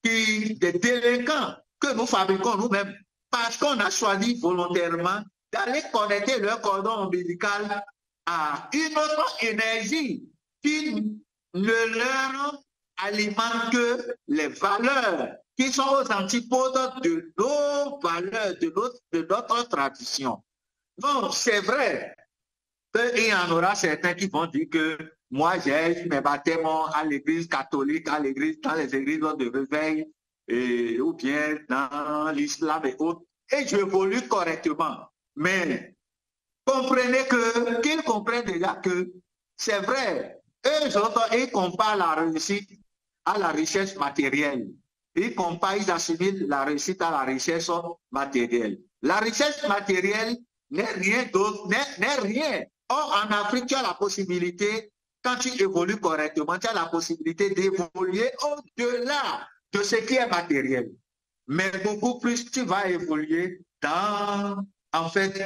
des délinquants que nous fabriquons nous-mêmes parce qu'on a choisi volontairement d'aller connecter leur cordon ombilical à une autre énergie qui ne leur alimente que les valeurs qui sont aux antipodes de nos valeurs, de notre tradition. Donc, c'est vrai qu'il y en aura certains qui vont dire que moi, j'ai eu mes baptêmes à l'église catholique, dans les églises de réveil, ou bien dans l'islam et autres, et j'évolue correctement. Mais comprenez qu'ils comprennent déjà que c'est vrai, eux autres, ils comparent la réussite à la richesse matérielle. Ils assimilent la réussite à la richesse matérielle. La richesse matérielle n'est rien d'autre, n'est rien. Or, en Afrique, tu as la possibilité, quand tu évolues correctement, tu as la possibilité d'évoluer au-delà de ce qui est matériel. Mais beaucoup plus, tu vas évoluer en fait,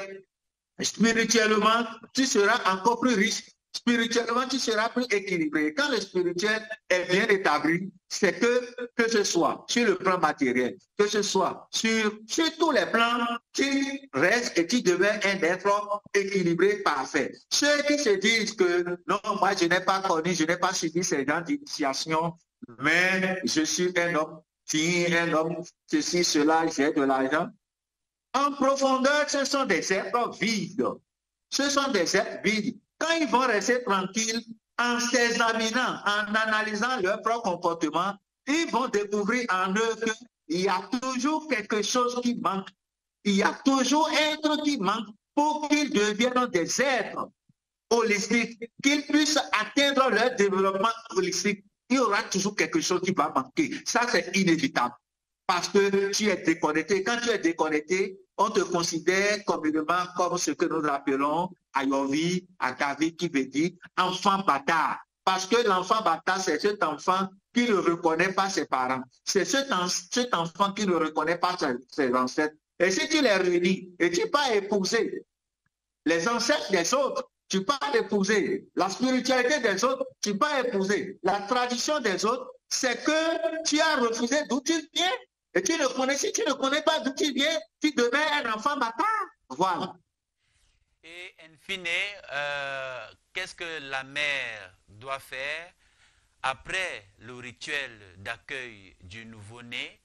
spirituellement, tu seras encore plus riche. Spirituellement, tu seras plus équilibré. Quand le spirituel est bien établi, c'est que ce soit sur le plan matériel, que ce soit sur tous les plans, tu restes et tu deviens un être équilibré, parfait. Ceux qui se disent que non, moi je n'ai pas connu, je n'ai pas suivi ces gens d'initiation, mais je suis un homme, un homme, ceci, cela, j'ai de l'argent. En profondeur, ce sont des êtres vides. Ce sont des êtres vides. Quand ils vont rester tranquilles, en s'examinant, en analysant leur propre comportement, ils vont découvrir en eux qu'il y a toujours quelque chose qui manque. Il y a toujours un truc qui manque pour qu'ils deviennent des êtres holistiques, qu'ils puissent atteindre leur développement holistique. Il y aura toujours quelque chose qui va manquer. Ça, c'est inévitable. Parce que tu es déconnecté. Quand tu es déconnecté, on te considère communément comme ce que nous appelons Ayovi, Agavi, qui veut dire enfant bâtard. Parce que l'enfant bâtard, c'est cet enfant qui ne reconnaît pas ses parents. C'est cet enfant qui ne reconnaît pas ses ancêtres. Et si tu les réunis et tu pas épouser les ancêtres des autres, tu pas épouser la spiritualité des autres, tu pas épouser la tradition des autres, c'est que tu as refusé d'où tu viens. Et si tu ne connais pas d'où tu viens, tu deviens un enfant bâtard. Voilà. Et in fine, qu'est-ce que la mère doit faire après le rituel d'accueil du nouveau-né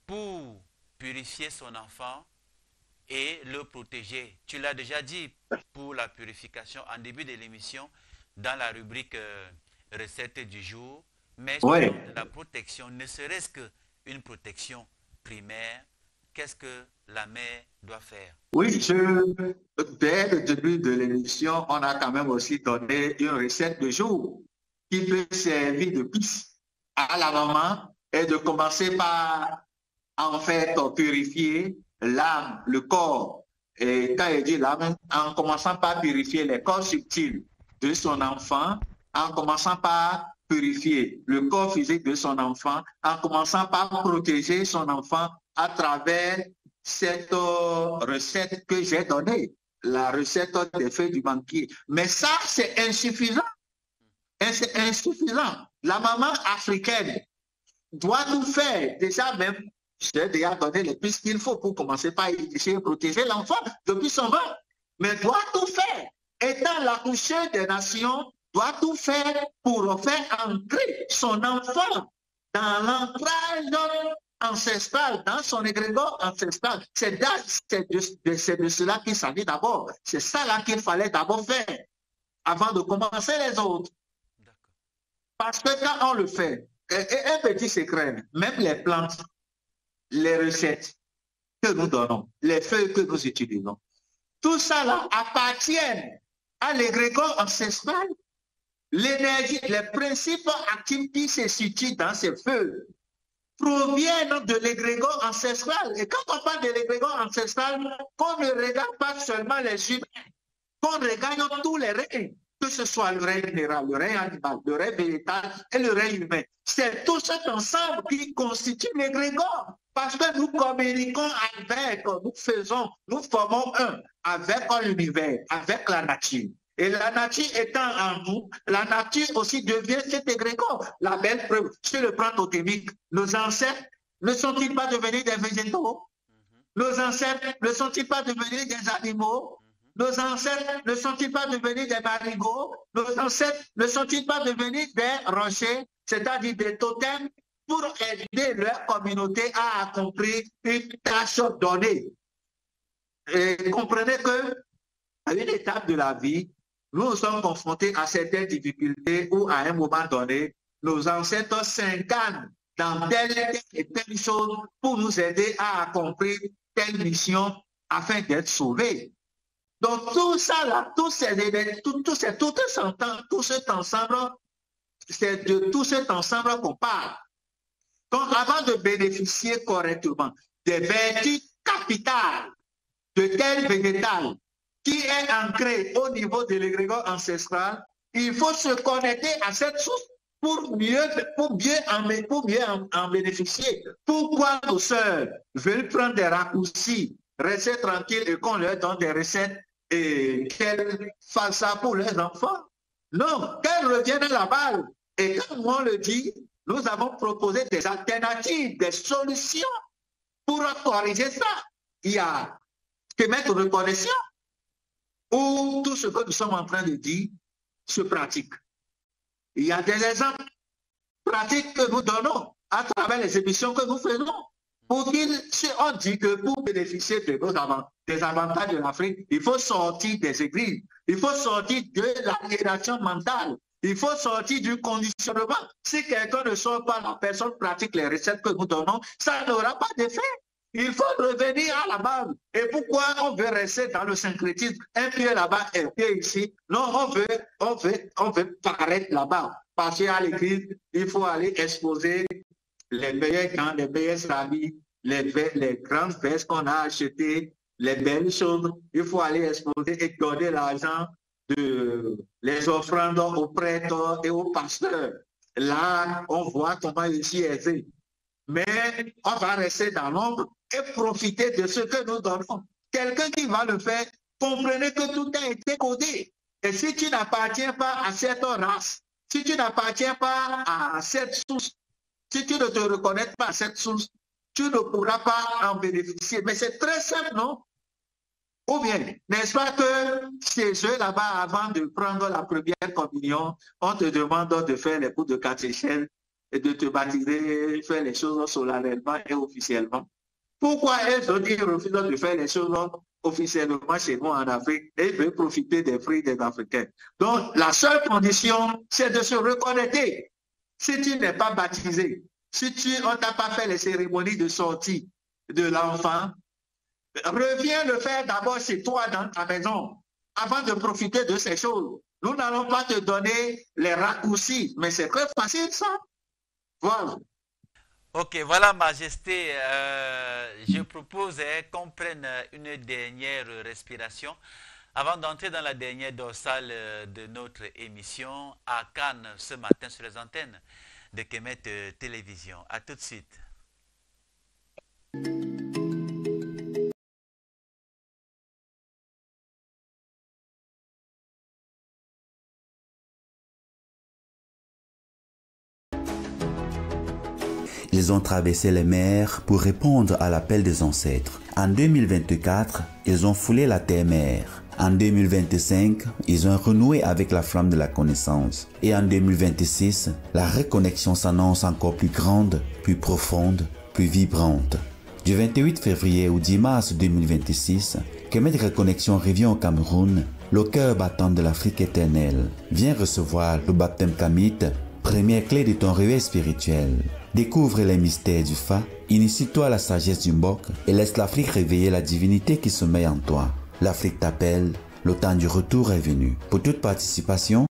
pour purifier son enfant et le protéger? Tu l'as déjà dit pour la purification en début de l'émission dans la rubrique recette du jour, mais ouais. La protection, ne serait-ce qu'une protection primaire, qu'est-ce que la mère doit faire? Oui, dès le début de l'émission, on a quand même aussi donné une recette de jour qui peut servir de piste à la maman et de commencer par en fait purifier l'âme, le corps. Et quand il dit l'âme, en commençant par purifier les corps subtils de son enfant, en commençant par purifier le corps physique de son enfant en commençant par protéger son enfant à travers cette recette que j'ai donnée, la recette des feuilles du banquier. Mais ça, c'est insuffisant. Et c'est insuffisant. La maman africaine doit tout faire. Déjà même, j'ai déjà donné les pistes qu'il faut pour commencer par essayer de protéger l'enfant depuis son ventre. Mais doit tout faire. Étant l'accoucheur des nations, doit tout faire pour faire entrer son enfant dans l'ancrage ancestral, dans son égrégore ancestral. C'est de cela qu'il s'agit d'abord. C'est ça là qu'il fallait d'abord faire avant de commencer les autres. Parce que quand on le fait, un petit secret, même les plantes, les recettes que nous donnons, les feuilles que nous utilisons, tout ça là appartient à l'égrégore ancestral. L'énergie, les principes actifs qui se situent dans ces feuilles proviennent de l'égrégore ancestral. Et quand on parle de l'égrégore ancestral, qu'on ne regarde pas seulement les humains, qu'on regarde tous les règnes, que ce soit le règne minéral, le règne animal, le règne végétal et le règne humain. C'est tout cet ensemble qui constitue l'égrégore. Parce que nous communiquons avec, nous formons un avec l'univers, avec la nature. Et la nature étant en nous, la nature aussi devient cet égrégore. La belle preuve, sur le plan totémique, nos ancêtres ne sont-ils pas devenus des végétaux? Nos ancêtres ne sont-ils pas devenus des animaux? Nos ancêtres ne sont-ils pas devenus des marigots? Nos ancêtres ne sont-ils pas devenus des rochers, c'est-à-dire des totems, pour aider leur communauté à accomplir une tâche donnée? Et comprenez que à une étape de la vie, nous sommes confrontés à certaines difficultés où, à un moment donné, nos ancêtres s'incarnent dans telle et telle chose pour nous aider à accomplir telle mission afin d'être sauvés. Donc, tout ça, là, tout cet ensemble, c'est de tout cet ensemble qu'on parle. Donc, avant de bénéficier correctement des vertus capitales de tel végétal qui est ancré au niveau de l'égrégore ancestral, il faut se connecter à cette source pour mieux en bénéficier. Pourquoi nos sœurs veulent prendre des raccourcis, rester tranquilles et qu'on leur donne des recettes et qu'elles fassent ça pour leurs enfants? Non, qu'elles reviennent à la balle. Et comme on le dit, nous avons proposé des alternatives, des solutions pour corriger ça. Il y a que mettre de reconnaissance où tout ce que nous sommes en train de dire se pratique. Il y a des exemples pratiques que nous donnons à travers les émissions que nous faisons. On dit que pour bénéficier des avantages de l'Afrique, il faut sortir des églises, il faut sortir de l'aliénation mentale, il faut sortir du conditionnement. Si quelqu'un ne sort pas, la personne pratique les recettes que nous donnons, ça n'aura pas d'effet. Il faut revenir à la base. Et pourquoi on veut rester dans le syncrétisme? Un pied là-bas et un pied ici. Non, on veut paraître là-bas. Parce qu'à l'église, il faut aller exposer les meilleurs gants, les meilleurs habits, les grandes vestes qu'on a achetées, les belles choses. Il faut aller exposer et donner l'argent les offrandes aux prêtres et aux pasteurs. Là, on voit comment ils s'y aisés. Mais on va rester dans l'ombre et profiter de ce que nous donnons. Quelqu'un qui va le faire, comprenez que tout a été codé. Et si tu n'appartiens pas à cette race, si tu n'appartiens pas à cette source, si tu ne te reconnais pas à cette source, tu ne pourras pas en bénéficier. Mais c'est très simple, non? Ou bien, n'est-ce pas que ces jeux là-bas, avant de prendre la première communion, on te demande de faire les cours de catéchèse et de te baptiser, faire les choses solennellement et officiellement? Pourquoi elles refusent de faire les choses officiellement chez nous en Afrique et veulent profiter des fruits des Africains? Donc, la seule condition, c'est de se reconnecter. Si tu n'es pas baptisé, si on t'a pas fait les cérémonies de sortie de l'enfant, reviens le faire d'abord chez toi dans ta maison avant de profiter de ces choses. Nous n'allons pas te donner les raccourcis, mais c'est très facile ça. Voilà. Ok, voilà, Majesté. Je propose qu'on prenne une dernière respiration Avant d'entrer dans la dernière dorsale de notre émission, à Cannes ce matin sur les antennes de Kemet Télévision. À tout de suite. Ils ont traversé les mers pour répondre à l'appel des ancêtres. En 2024, ils ont foulé la terre-mère. En 2025, ils ont renoué avec la flamme de la connaissance. Et en 2026, la reconnexion s'annonce encore plus grande, plus profonde, plus vibrante. Du 28 février au 10 mars 2026, Kemet Reconnexion revient au Cameroun, le cœur battant de l'Afrique éternelle. Viens recevoir le baptême kamite, première clé de ton réveil spirituel. Découvre les mystères du Fa, initie-toi à la sagesse du Mbok et laisse l'Afrique réveiller la divinité qui sommeille en toi. L'Afrique t'appelle, le temps du retour est venu. Pour toute participation,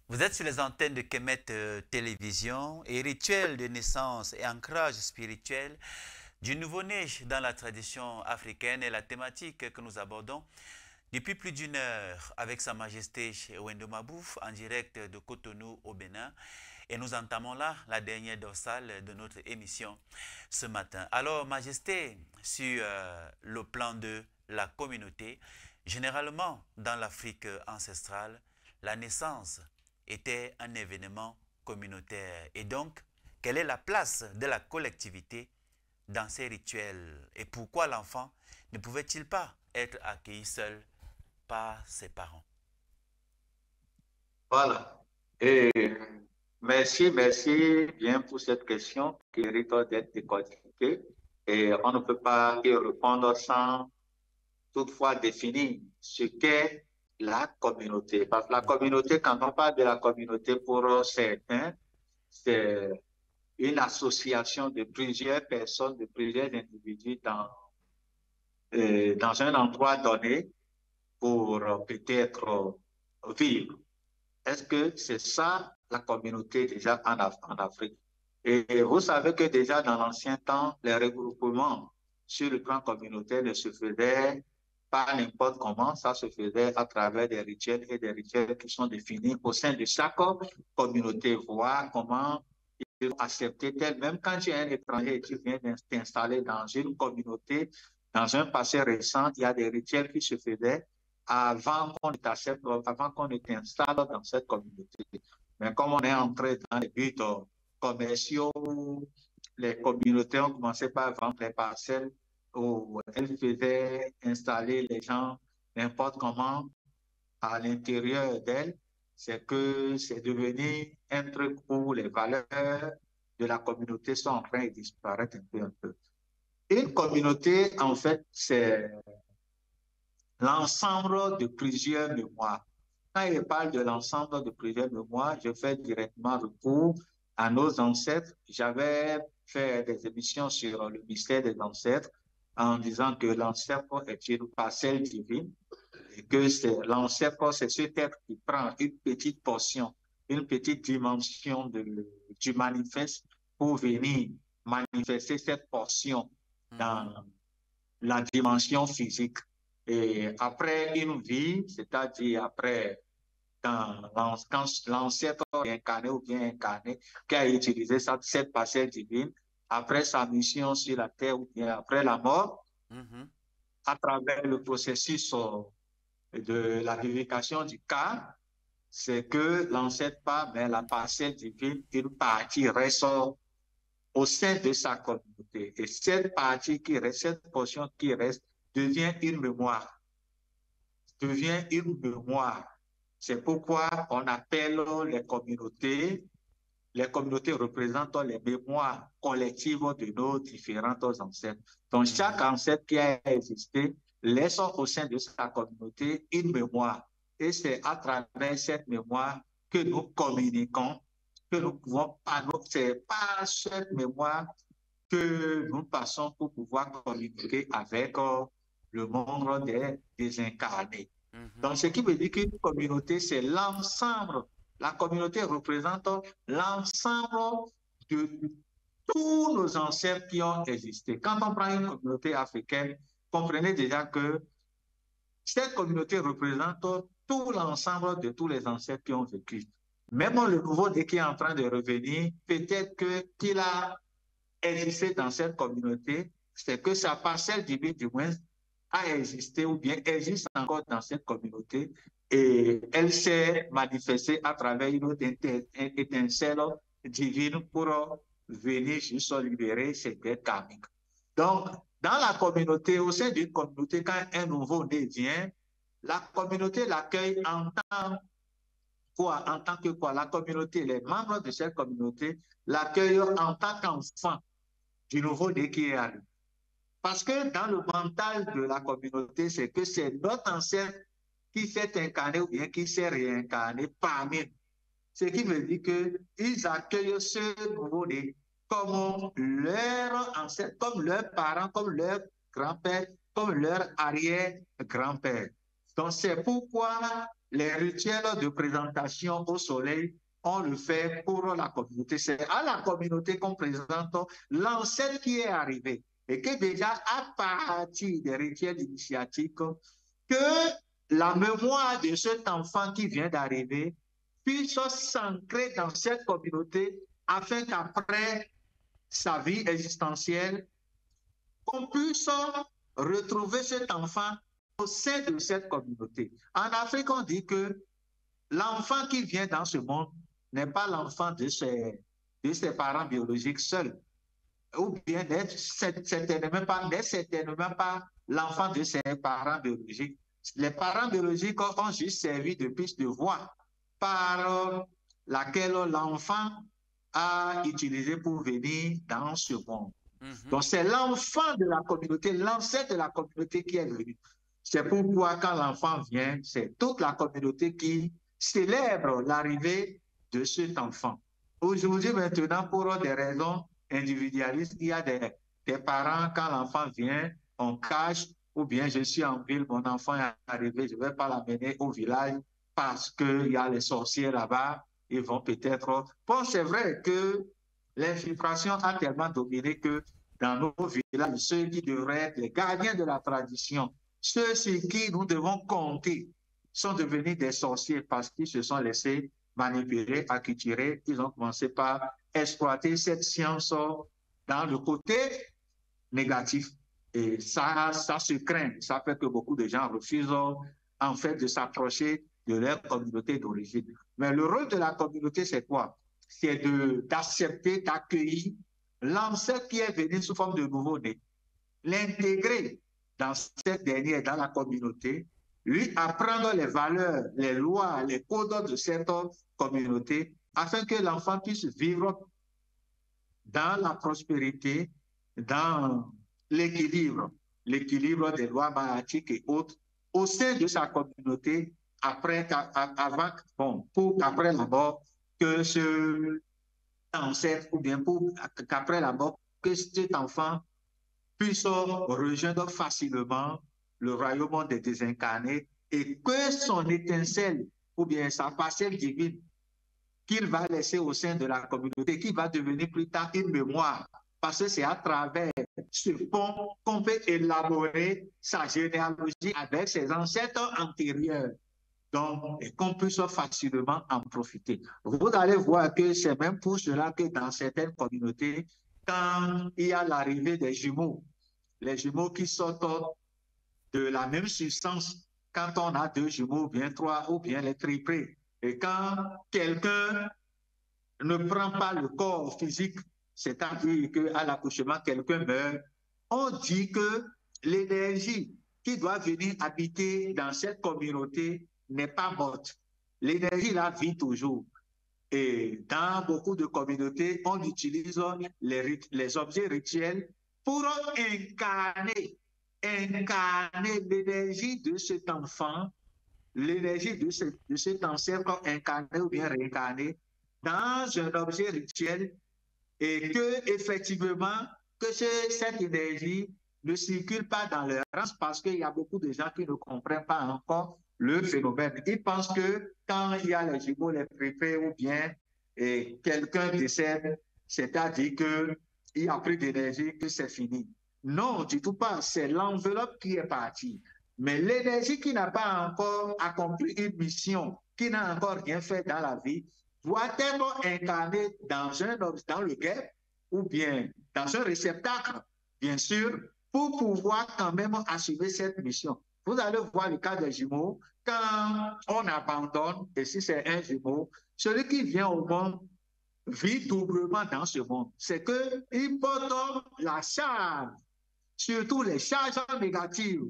Vous êtes sur les antennes de Kemet Télévision et rituel de naissance et ancrage spirituel du nouveau-né dans la tradition africaine est la thématique que nous abordons depuis plus d'une heure avec Sa Majesté Wendo Mabouf en direct de Cotonou au Bénin. Et nous entamons là la dernière dorsale de notre émission ce matin. Alors, Majesté, sur le plan de la communauté, généralement dans l'Afrique ancestrale, la naissance était un événement communautaire. Et donc, quelle est la place de la collectivité dans ces rituels? Et pourquoi l'enfant ne pouvait-il pas être accueilli seul par ses parents? Voilà. Et merci bien pour cette question qui mérite d'être décortiquée. Et on ne peut pas y répondre sans toutefois définir ce qu'est la communauté. Parce que la communauté, quand on parle de la communauté pour certains, c'est une association de plusieurs personnes, de plusieurs individus dans un endroit donné pour peut-être vivre. Est-ce que c'est ça la communauté déjà en Afrique? Et vous savez que déjà dans l'ancien temps, les regroupements sur le plan communautaire ne se faisaient pas n'importe comment, ça se faisait à travers des rituels et des rituels qui sont définis au sein de chaque communauté, voir comment ils vont accepter tel. Même quand tu es un étranger et tu viens t'installer dans une communauté, dans un passé récent, il y a des rituels qui se faisaient avant qu'on ne t'accepte, avant qu'on ne t'installe dans cette communauté. Mais comme on est entré dans les buts commerciaux, les communautés ont commencé par vendre les parcelles où elles faisaient installer les gens n'importe comment à l'intérieur d'elles. C'est que c'est devenu un truc où les valeurs de la communauté sont en train de disparaître un peu, un peu. Une communauté, en fait, c'est l'ensemble de plusieurs mémoires. Quand je parle de l'ensemble de plusieurs mémoires, je fais directement recours à nos ancêtres. J'avais fait des émissions sur le mystère des ancêtres en disant que l'ancêtre est une parcelle divine et que l'ancêtre, c'est cet être qui prend une petite portion, une petite dimension du manifeste pour venir manifester cette portion dans la dimension physique. Et après une vie, c'est-à-dire après quand l'ancêtre incarné ou bien incarné qui a utilisé cette parcelle divine, après sa mission sur la terre ou bien après la mort, à travers le processus de la vivification du cas, c'est que l'ancêtre part, mais la parcelle divine, une partie ressort au sein de sa communauté. Et cette partie qui reste, cette portion qui reste, devient une mémoire. Devient une mémoire. C'est pourquoi on appelle les communautés les communautés représentent les mémoires collectives de nos différents ancêtres. Donc, chaque ancêtre qui a existé laisse au sein de sa communauté une mémoire. Et c'est à travers cette mémoire que nous communiquons, que nous pouvons, c'est par cette mémoire que nous passons pour pouvoir communiquer avec le monde des désincarnés. Donc, ce qui veut dire qu'une communauté, c'est l'ensemble. La communauté représente l'ensemble de tous nos ancêtres qui ont existé. Quand on prend une communauté africaine, comprenez déjà que cette communauté représente tout l'ensemble de tous les ancêtres qui ont vécu. Même le nouveau-né qui est en train de revenir, peut-être qu'il a existé dans cette communauté, c'est que sa parcelle divine, du moins, a existé ou bien existe encore dans cette communauté et elle s'est manifestée à travers une autre étincelle divine pour venir juste libérer ses dettes karmiques. Donc, dans la communauté, au sein d'une communauté, quand un nouveau-né vient, la communauté l'accueille en tant quoi, en tant que quoi? La communauté, les membres de cette communauté l'accueillent en tant qu'enfant du nouveau-né qui est arrivé. Parce que dans le mental de la communauté, c'est que c'est notre ancêtre qui s'est incarné ou bien qui s'est réincarné parmi nous. Ce qui veut dire qu'ils accueillent ce nouveau-né comme leur ancêtre, comme leurs parents, comme leur grand-père, comme leur arrière-grand-père. Donc c'est pourquoi les rituels de présentation au soleil, on le fait pour la communauté. C'est à la communauté qu'on présente l'ancêtre qui est arrivé. Et que déjà, à partir des rituels initiatiques, que la mémoire de cet enfant qui vient d'arriver puisse s'ancrer dans cette communauté afin qu'après sa vie existentielle, qu'on puisse retrouver cet enfant au sein de cette communauté. En Afrique, on dit que l'enfant qui vient dans ce monde n'est pas l'enfant de ses parents biologiques seuls, ou bien n'est certainement pas l'enfant de ses parents biologiques. Les parents biologiques ont juste servi de piste de voie par laquelle l'enfant a utilisé pour venir dans ce monde. Donc c'est l'enfant de la communauté, l'ancêtre de la communauté qui est venu. C'est pourquoi quand l'enfant vient, c'est toute la communauté qui célèbre l'arrivée de cet enfant. Aujourd'hui, maintenant, pour des raisons individualistes, il y a des parents, quand l'enfant vient, on cache, ou bien je suis en ville, mon enfant est arrivé, je ne vais pas l'amener au village parce qu'il y a les sorciers là-bas, ils vont peut-être... Bon, c'est vrai que l'infiltration a tellement dominé que dans nos villages, ceux qui devraient être les gardiens de la tradition, ceux sur qui nous devons compter, sont devenus des sorciers parce qu'ils se sont laissés manipuler, acculturer. Ils ont commencé par exploiter cette science dans le côté négatif. Et ça se craint. Ça fait que beaucoup de gens refusent en fait de s'approcher de leur communauté d'origine. Mais le rôle de la communauté, c'est quoi? C'est d'accepter, d'accueillir l'ancêtre qui est venu sous forme de nouveau-né, l'intégrer dans cette dernière, dans la communauté, lui apprendre les valeurs, les lois, les codes de cette communauté, afin que l'enfant puisse vivre dans la prospérité, dans l'équilibre des lois maïtiques et autres, au sein de sa communauté, après la mort, que ce ancêtre, ou bien qu'après la mort, que cet enfant puisse rejoindre facilement le royaume des désincarnés et que son étincelle ou bien sa parcelle divine qu'il va laisser au sein de la communauté, qui va devenir plus tard une mémoire. Parce que c'est à travers ce pont qu'on peut élaborer sa généalogie avec ses ancêtres antérieurs. Donc, et qu'on puisse facilement en profiter. Vous allez voir que c'est même pour cela que dans certaines communautés, quand il y a l'arrivée des jumeaux, les jumeaux qui sortent de la même substance, quand on a 2 jumeaux, ou bien 3, ou bien les triplés, et quand quelqu'un ne prend pas le corps physique, c'est-à-dire qu'à l'accouchement, quelqu'un meurt, on dit que l'énergie qui doit venir habiter dans cette communauté n'est pas morte. L'énergie là vit toujours. Et dans beaucoup de communautés, on utilise les objets rituels pour incarner l'énergie de cet enfant, l'énergie de cet ancêtre incarné ou bien réincarné dans un objet rituel, et que effectivement que cette énergie ne circule pas dans leur race, parce qu'il y a beaucoup de gens qui ne comprennent pas encore le phénomène. Ils pensent que quand il y a les jumeaux, les préfets ou bien quelqu'un décède, c'est-à-dire qu'il n'y a plus d'énergie, que c'est fini. Non, du tout pas. C'est l'enveloppe qui est partie. Mais l'énergie qui n'a pas encore accompli une mission, qui n'a encore rien fait dans la vie, doit être incarnée dans le guêpe ou bien dans un réceptacle, bien sûr, pour pouvoir quand même assumer cette mission. Vous allez voir le cas des jumeaux, quand on abandonne, et si c'est un jumeau, celui qui vient au monde vit doublement dans ce monde. C'est qu'il porte la charge, surtout les charges négatives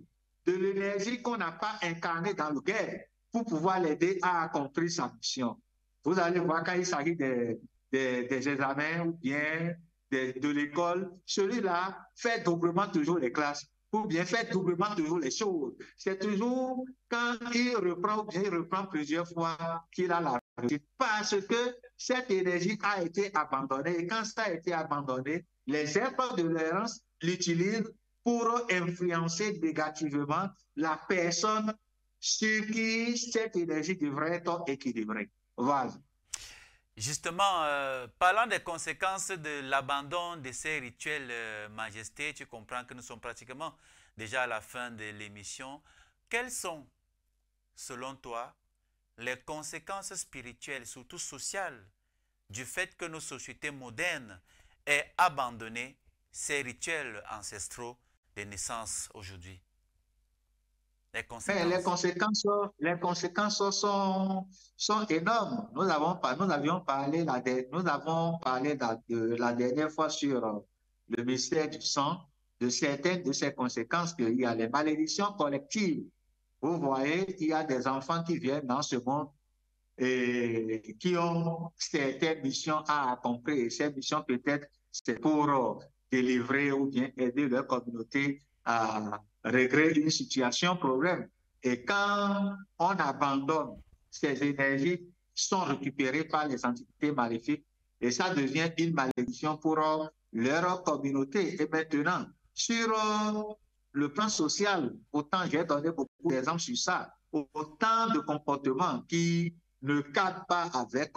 de l'énergie qu'on n'a pas incarnée dans le guêpe pour pouvoir l'aider à accomplir sa mission. Vous allez voir quand il s'agit des examens ou bien de l'école, celui-là fait doublement toujours les classes ou bien fait doublement toujours les choses. C'est toujours quand il reprend ou bien il reprend plusieurs fois qu'il a la réussite, parce que cette énergie a été abandonnée, et quand ça a été abandonné, les êtres de l'errance l'utilisent pour influencer négativement la personne sur qui cette énergie devrait être équilibrée. Voilà. Justement, parlant des conséquences de l'abandon de ces rituels, Majesté, tu comprends que nous sommes pratiquement déjà à la fin de l'émission. Quelles sont, selon toi, les conséquences spirituelles, surtout sociales, du fait que nos sociétés modernes aient abandonné ces rituels ancestraux de naissance aujourd'hui? Les conséquences sont énormes. Nous avons parlé la dernière fois sur le mystère du sang, de certaines de ces conséquences, qu'il y a les malédictions collectives. Vous voyez, il y a des enfants qui viennent dans ce monde et qui ont certaines missions à accomplir. Et ces missions, peut-être, c'est pour délivrer ou bien aider leur communauté à régler une situation, problème. Et quand on abandonne, ces énergies sont récupérées par les entités maléfiques et ça devient une malédiction pour leur communauté. Et maintenant, sur le plan social, autant j'ai donné beaucoup d'exemples sur ça, autant de comportements qui ne cadrent pas avec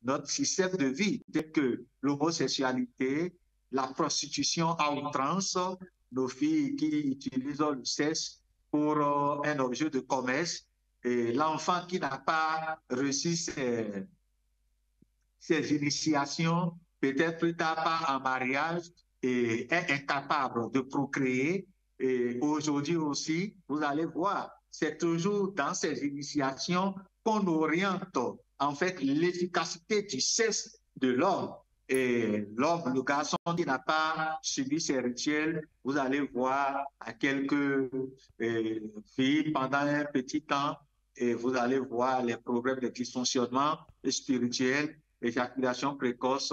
notre système de vie, tel que l'homosexualité, la prostitution à outrance, nos filles qui utilisent le sexe pour un objet de commerce, et l'enfant qui n'a pas reçu ses initiations, peut-être plus tard pas en mariage, et est incapable de procréer. Et aujourd'hui aussi, vous allez voir, c'est toujours dans ces initiations qu'on oriente en fait l'efficacité du sexe de l'homme. Et l'homme, le garçon qui n'a pas subi ces rituels, vous allez voir à quelques filles pendant un petit temps, et vous allez voir les problèmes de dysfonctionnement spirituel, éjaculation précoce,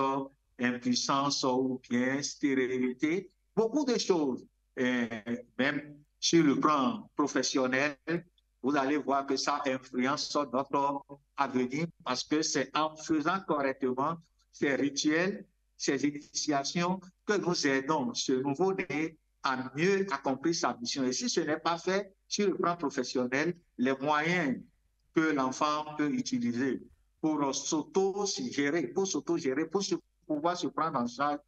impuissance ou bien stérilité, beaucoup de choses. Et même sur le plan professionnel, vous allez voir que ça influence notre avenir, parce que c'est en faisant correctement ces rituels, ces initiations, que nous aidons ce nouveau-né à mieux accomplir sa mission. Et si ce n'est pas fait sur le plan professionnel, les moyens que l'enfant peut utiliser pour s'auto-gérer, pour pouvoir se prendre en charge,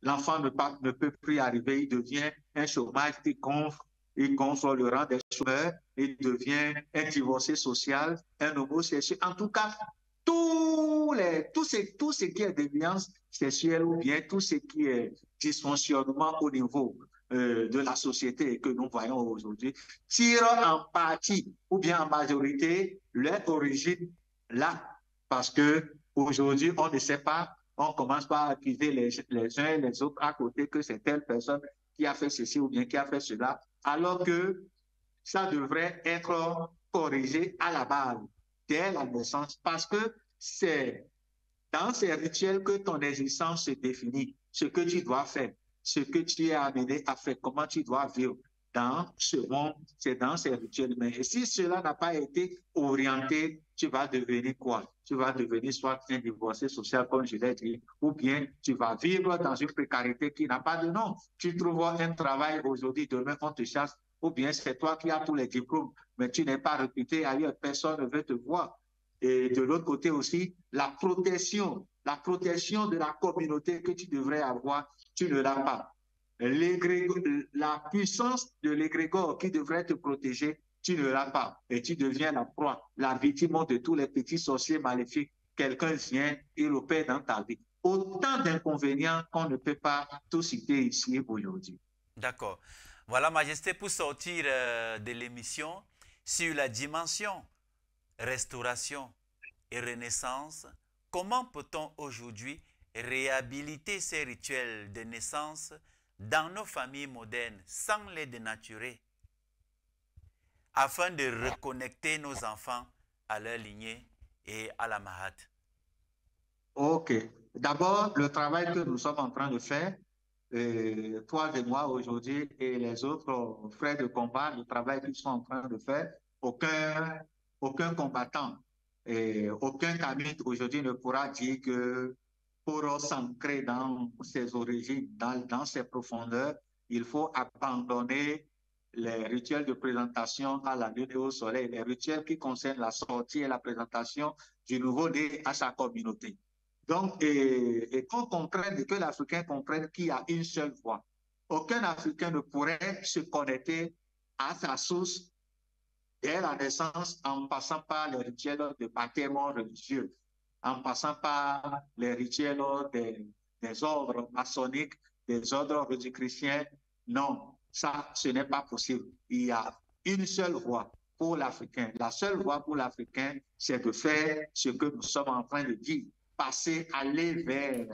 l'enfant ne peut plus arriver, il devient un chômage qui gonfle, il gonfle le rang des chômeurs, il devient un divorcé social, un homosexuel. En tout cas, tout ce qui est déviance sexuelle ou bien tout ce qui est dysfonctionnement au niveau de la société que nous voyons aujourd'hui tire en partie ou bien en majorité leur origine là, parce que aujourd'hui on ne sait pas, on commence par accuser les uns et les autres à côté que c'est telle personne qui a fait ceci ou bien qui a fait cela, alors que ça devrait être corrigé à la base dès la naissance, parce que c'est dans ces rituels que ton existence se définit, ce que tu dois faire, ce que tu es amené à faire, comment tu dois vivre dans ce monde, c'est dans ces rituels. Mais si cela n'a pas été orienté, tu vas devenir quoi? Tu vas devenir soit un divorcé social, comme je l'ai dit, ou bien tu vas vivre dans une précarité qui n'a pas de nom. Tu trouves un travail aujourd'hui, demain on te chasse, ou bien c'est toi qui as tous les diplômes, mais tu n'es pas recruté ailleurs, personne ne veut te voir. Et de l'autre côté aussi, la protection de la communauté que tu devrais avoir, tu ne l'as pas. La puissance de l'égrégore qui devrait te protéger, tu ne l'as pas. Et tu deviens la proie, la victime de tous les petits sorciers maléfiques. Quelqu'un vient, il opère dans ta vie. Autant d'inconvénients qu'on ne peut pas tout citer ici aujourd'hui. D'accord. Voilà, Majesté, pour sortir de l'émission sur la dimension restauration et renaissance, comment peut-on aujourd'hui réhabiliter ces rituels de naissance dans nos familles modernes sans les dénaturer afin de reconnecter nos enfants à leur lignée et à la Mahat? OK. D'abord, le travail que nous sommes en train de faire, toi et moi aujourd'hui et les autres frères de combat, le travail qu'ils sont en train de faire, aucun combattant et aucun kamite aujourd'hui ne pourra dire que pour s'ancrer dans ses origines, dans ses profondeurs, il faut abandonner les rituels de présentation à la lune et au soleil, les rituels qui concernent la sortie et la présentation du nouveau-né à sa communauté. Donc, et qu'on comprenne, que l'Africain comprenne qu'il y a une seule voie. Aucun Africain ne pourrait se connecter à sa source dès la naissance en passant par les rituels de baptême religieux, en passant par les rituels des ordres maçonniques, des ordres rosicruciens. Non, ça, ce n'est pas possible. Il y a une seule voie pour l'Africain. La seule voie pour l'Africain, c'est de faire ce que nous sommes en train de dire. Passer, aller vers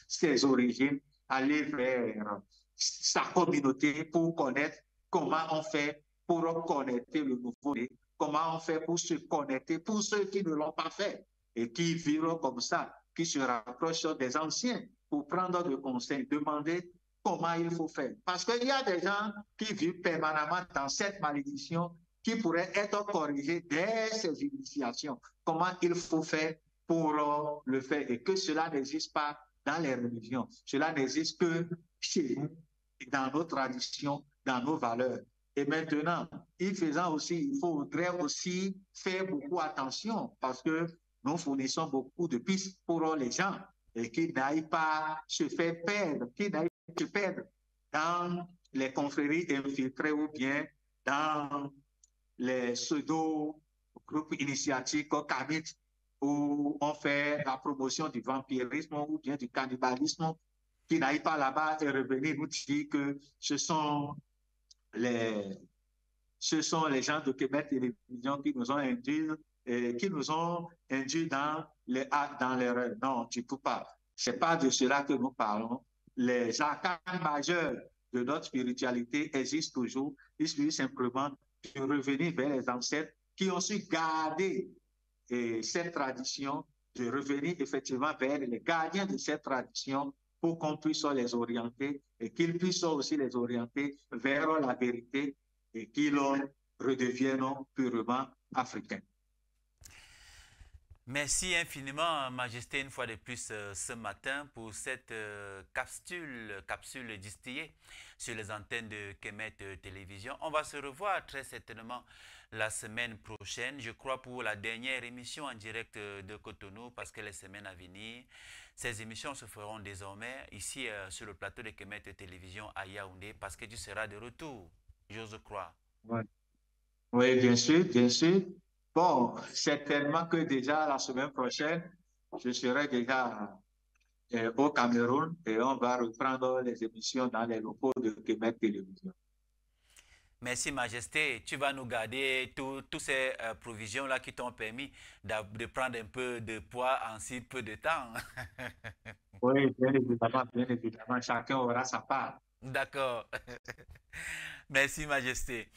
ses origines, aller vers sa communauté pour connaître comment on fait pour connecter le nouveau-né, comment on fait pour se connecter pour ceux qui ne l'ont pas fait et qui vivent comme ça, qui se rapprochent des anciens pour prendre des conseils, demander comment il faut faire. Parce qu'il y a des gens qui vivent permanemment dans cette malédiction qui pourrait être corrigée dès ces initiations. Comment il faut faire pour le faire et que cela n'existe pas dans les religions. Cela n'existe que chez nous, dans nos traditions, dans nos valeurs. Et maintenant, il faudrait aussi faire beaucoup attention parce que nous fournissons beaucoup de pistes pour les gens et qu'ils n'aillent pas se faire perdre, qu'ils n'aillent pas se perdre dans les confréries infiltrées ou bien dans les pseudo-groupes initiatiques kamites où on fait la promotion du vampirisme ou bien du cannibalisme, qui n'aillent pas là-bas et revenir nous dire que ce sont les gens de Québec Télévision qui nous ont induits dans l'erreur. Non, tu ne peux pas. Ce n'est pas de cela que nous parlons. Les arcanes majeurs de notre spiritualité existent toujours. Il suffit simplement de revenir vers les ancêtres qui ont su garder cette tradition, de revenir effectivement vers les gardiens de cette tradition pour qu'on puisse les orienter et qu'ils puissent aussi les orienter vers la vérité et qu'ils redeviennent purement africains. Merci infiniment, Majesté, une fois de plus ce matin pour cette capsule distillée sur les antennes de Kemet Télévision. On va se revoir très certainement la semaine prochaine, je crois pour la dernière émission en direct de Cotonou, parce que les semaines à venir, ces émissions se feront désormais ici sur le plateau de Kemet Télévision à Yaoundé, parce que tu seras de retour, j'ose croire. Ouais. Oui, bien sûr, bien sûr. Bon, certainement que déjà la semaine prochaine, je serai déjà au Cameroun et on va reprendre les émissions dans les locaux de Québec Télévision. Merci, Majesté. Tu vas nous garder toutes ces provisions-là qui t'ont permis de prendre un peu de poids en si peu de temps. Oui, bien évidemment. Chacun aura sa part. D'accord. Merci, Majesté.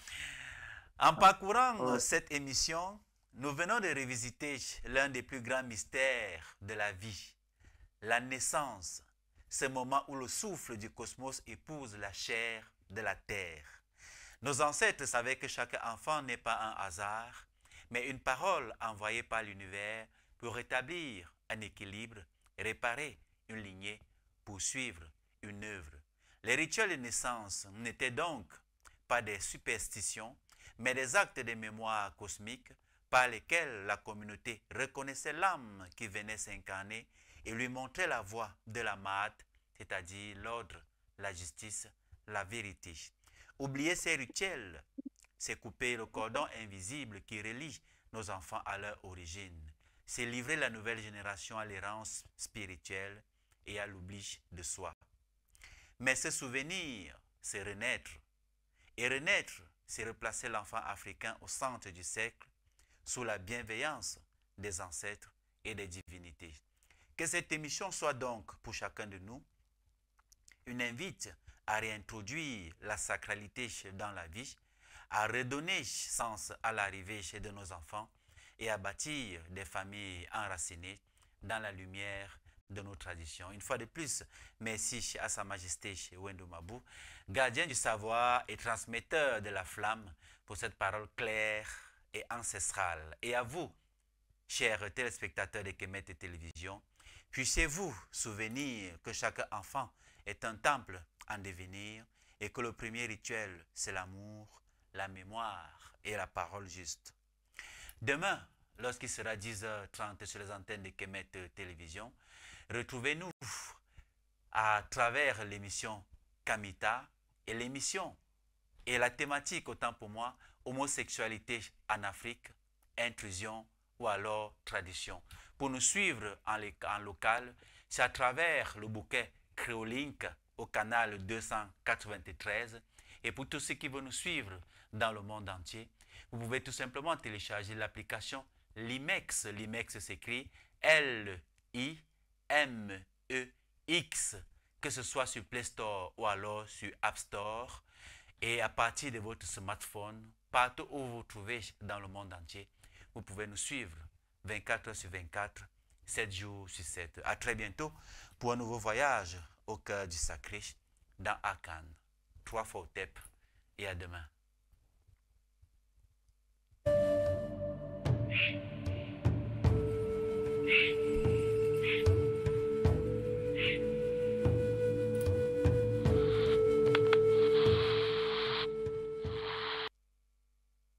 En parcourant cette émission, nous venons de revisiter l'un des plus grands mystères de la vie, la naissance, ce moment où le souffle du cosmos épouse la chair de la terre. Nos ancêtres savaient que chaque enfant n'est pas un hasard, mais une parole envoyée par l'univers pour rétablir un équilibre, réparer une lignée, poursuivre une œuvre. Les rituels de naissance n'étaient donc pas des superstitions, mais des actes de mémoire cosmique par lesquels la communauté reconnaissait l'âme qui venait s'incarner et lui montrait la voie de la Ma'at, c'est-à-dire l'ordre, la justice, la vérité. Oublier ces rituels, c'est couper le cordon invisible qui relie nos enfants à leur origine. C'est livrer la nouvelle génération à l'errance spirituelle et à l'oubli de soi. Mais se souvenir, c'est renaître. Et renaître, c'est replacer l'enfant africain au centre du siècle, sous la bienveillance des ancêtres et des divinités. Que cette émission soit donc, pour chacun de nous, une invite à réintroduire la sacralité dans la vie, à redonner sens à l'arrivée de nos enfants et à bâtir des familles enracinées dans la lumière de nos traditions. Une fois de plus, merci à Sa Majesté Wendou Mabou, gardien du savoir et transmetteur de la flamme, pour cette parole claire et ancestrale. Et à vous, chers téléspectateurs de Kemet Télévision, puissiez-vous souvenir que chaque enfant est un temple en devenir et que le premier rituel, c'est l'amour, la mémoire et la parole juste. Demain, lorsqu'il sera 10h30 sur les antennes de Kemet Télévision, retrouvez-nous à travers l'émission Kamita et l'émission et la thématique, autant pour moi, homosexualité en Afrique, intrusion ou alors tradition. Pour nous suivre en local, c'est à travers le bouquet Créolink au canal 293. Et pour tous ceux qui veulent nous suivre dans le monde entier, vous pouvez tout simplement télécharger l'application Limex. Limex s'écrit L-I-M-E-X, que ce soit sur Play Store ou alors sur App Store. Et à partir de votre smartphone, partout où vous vous trouvez dans le monde entier, vous pouvez nous suivre 24 heures sur 24, 7 jours sur 7. À très bientôt pour un nouveau voyage au cœur du sacré dans Akan. 3 fois au TEP et à demain.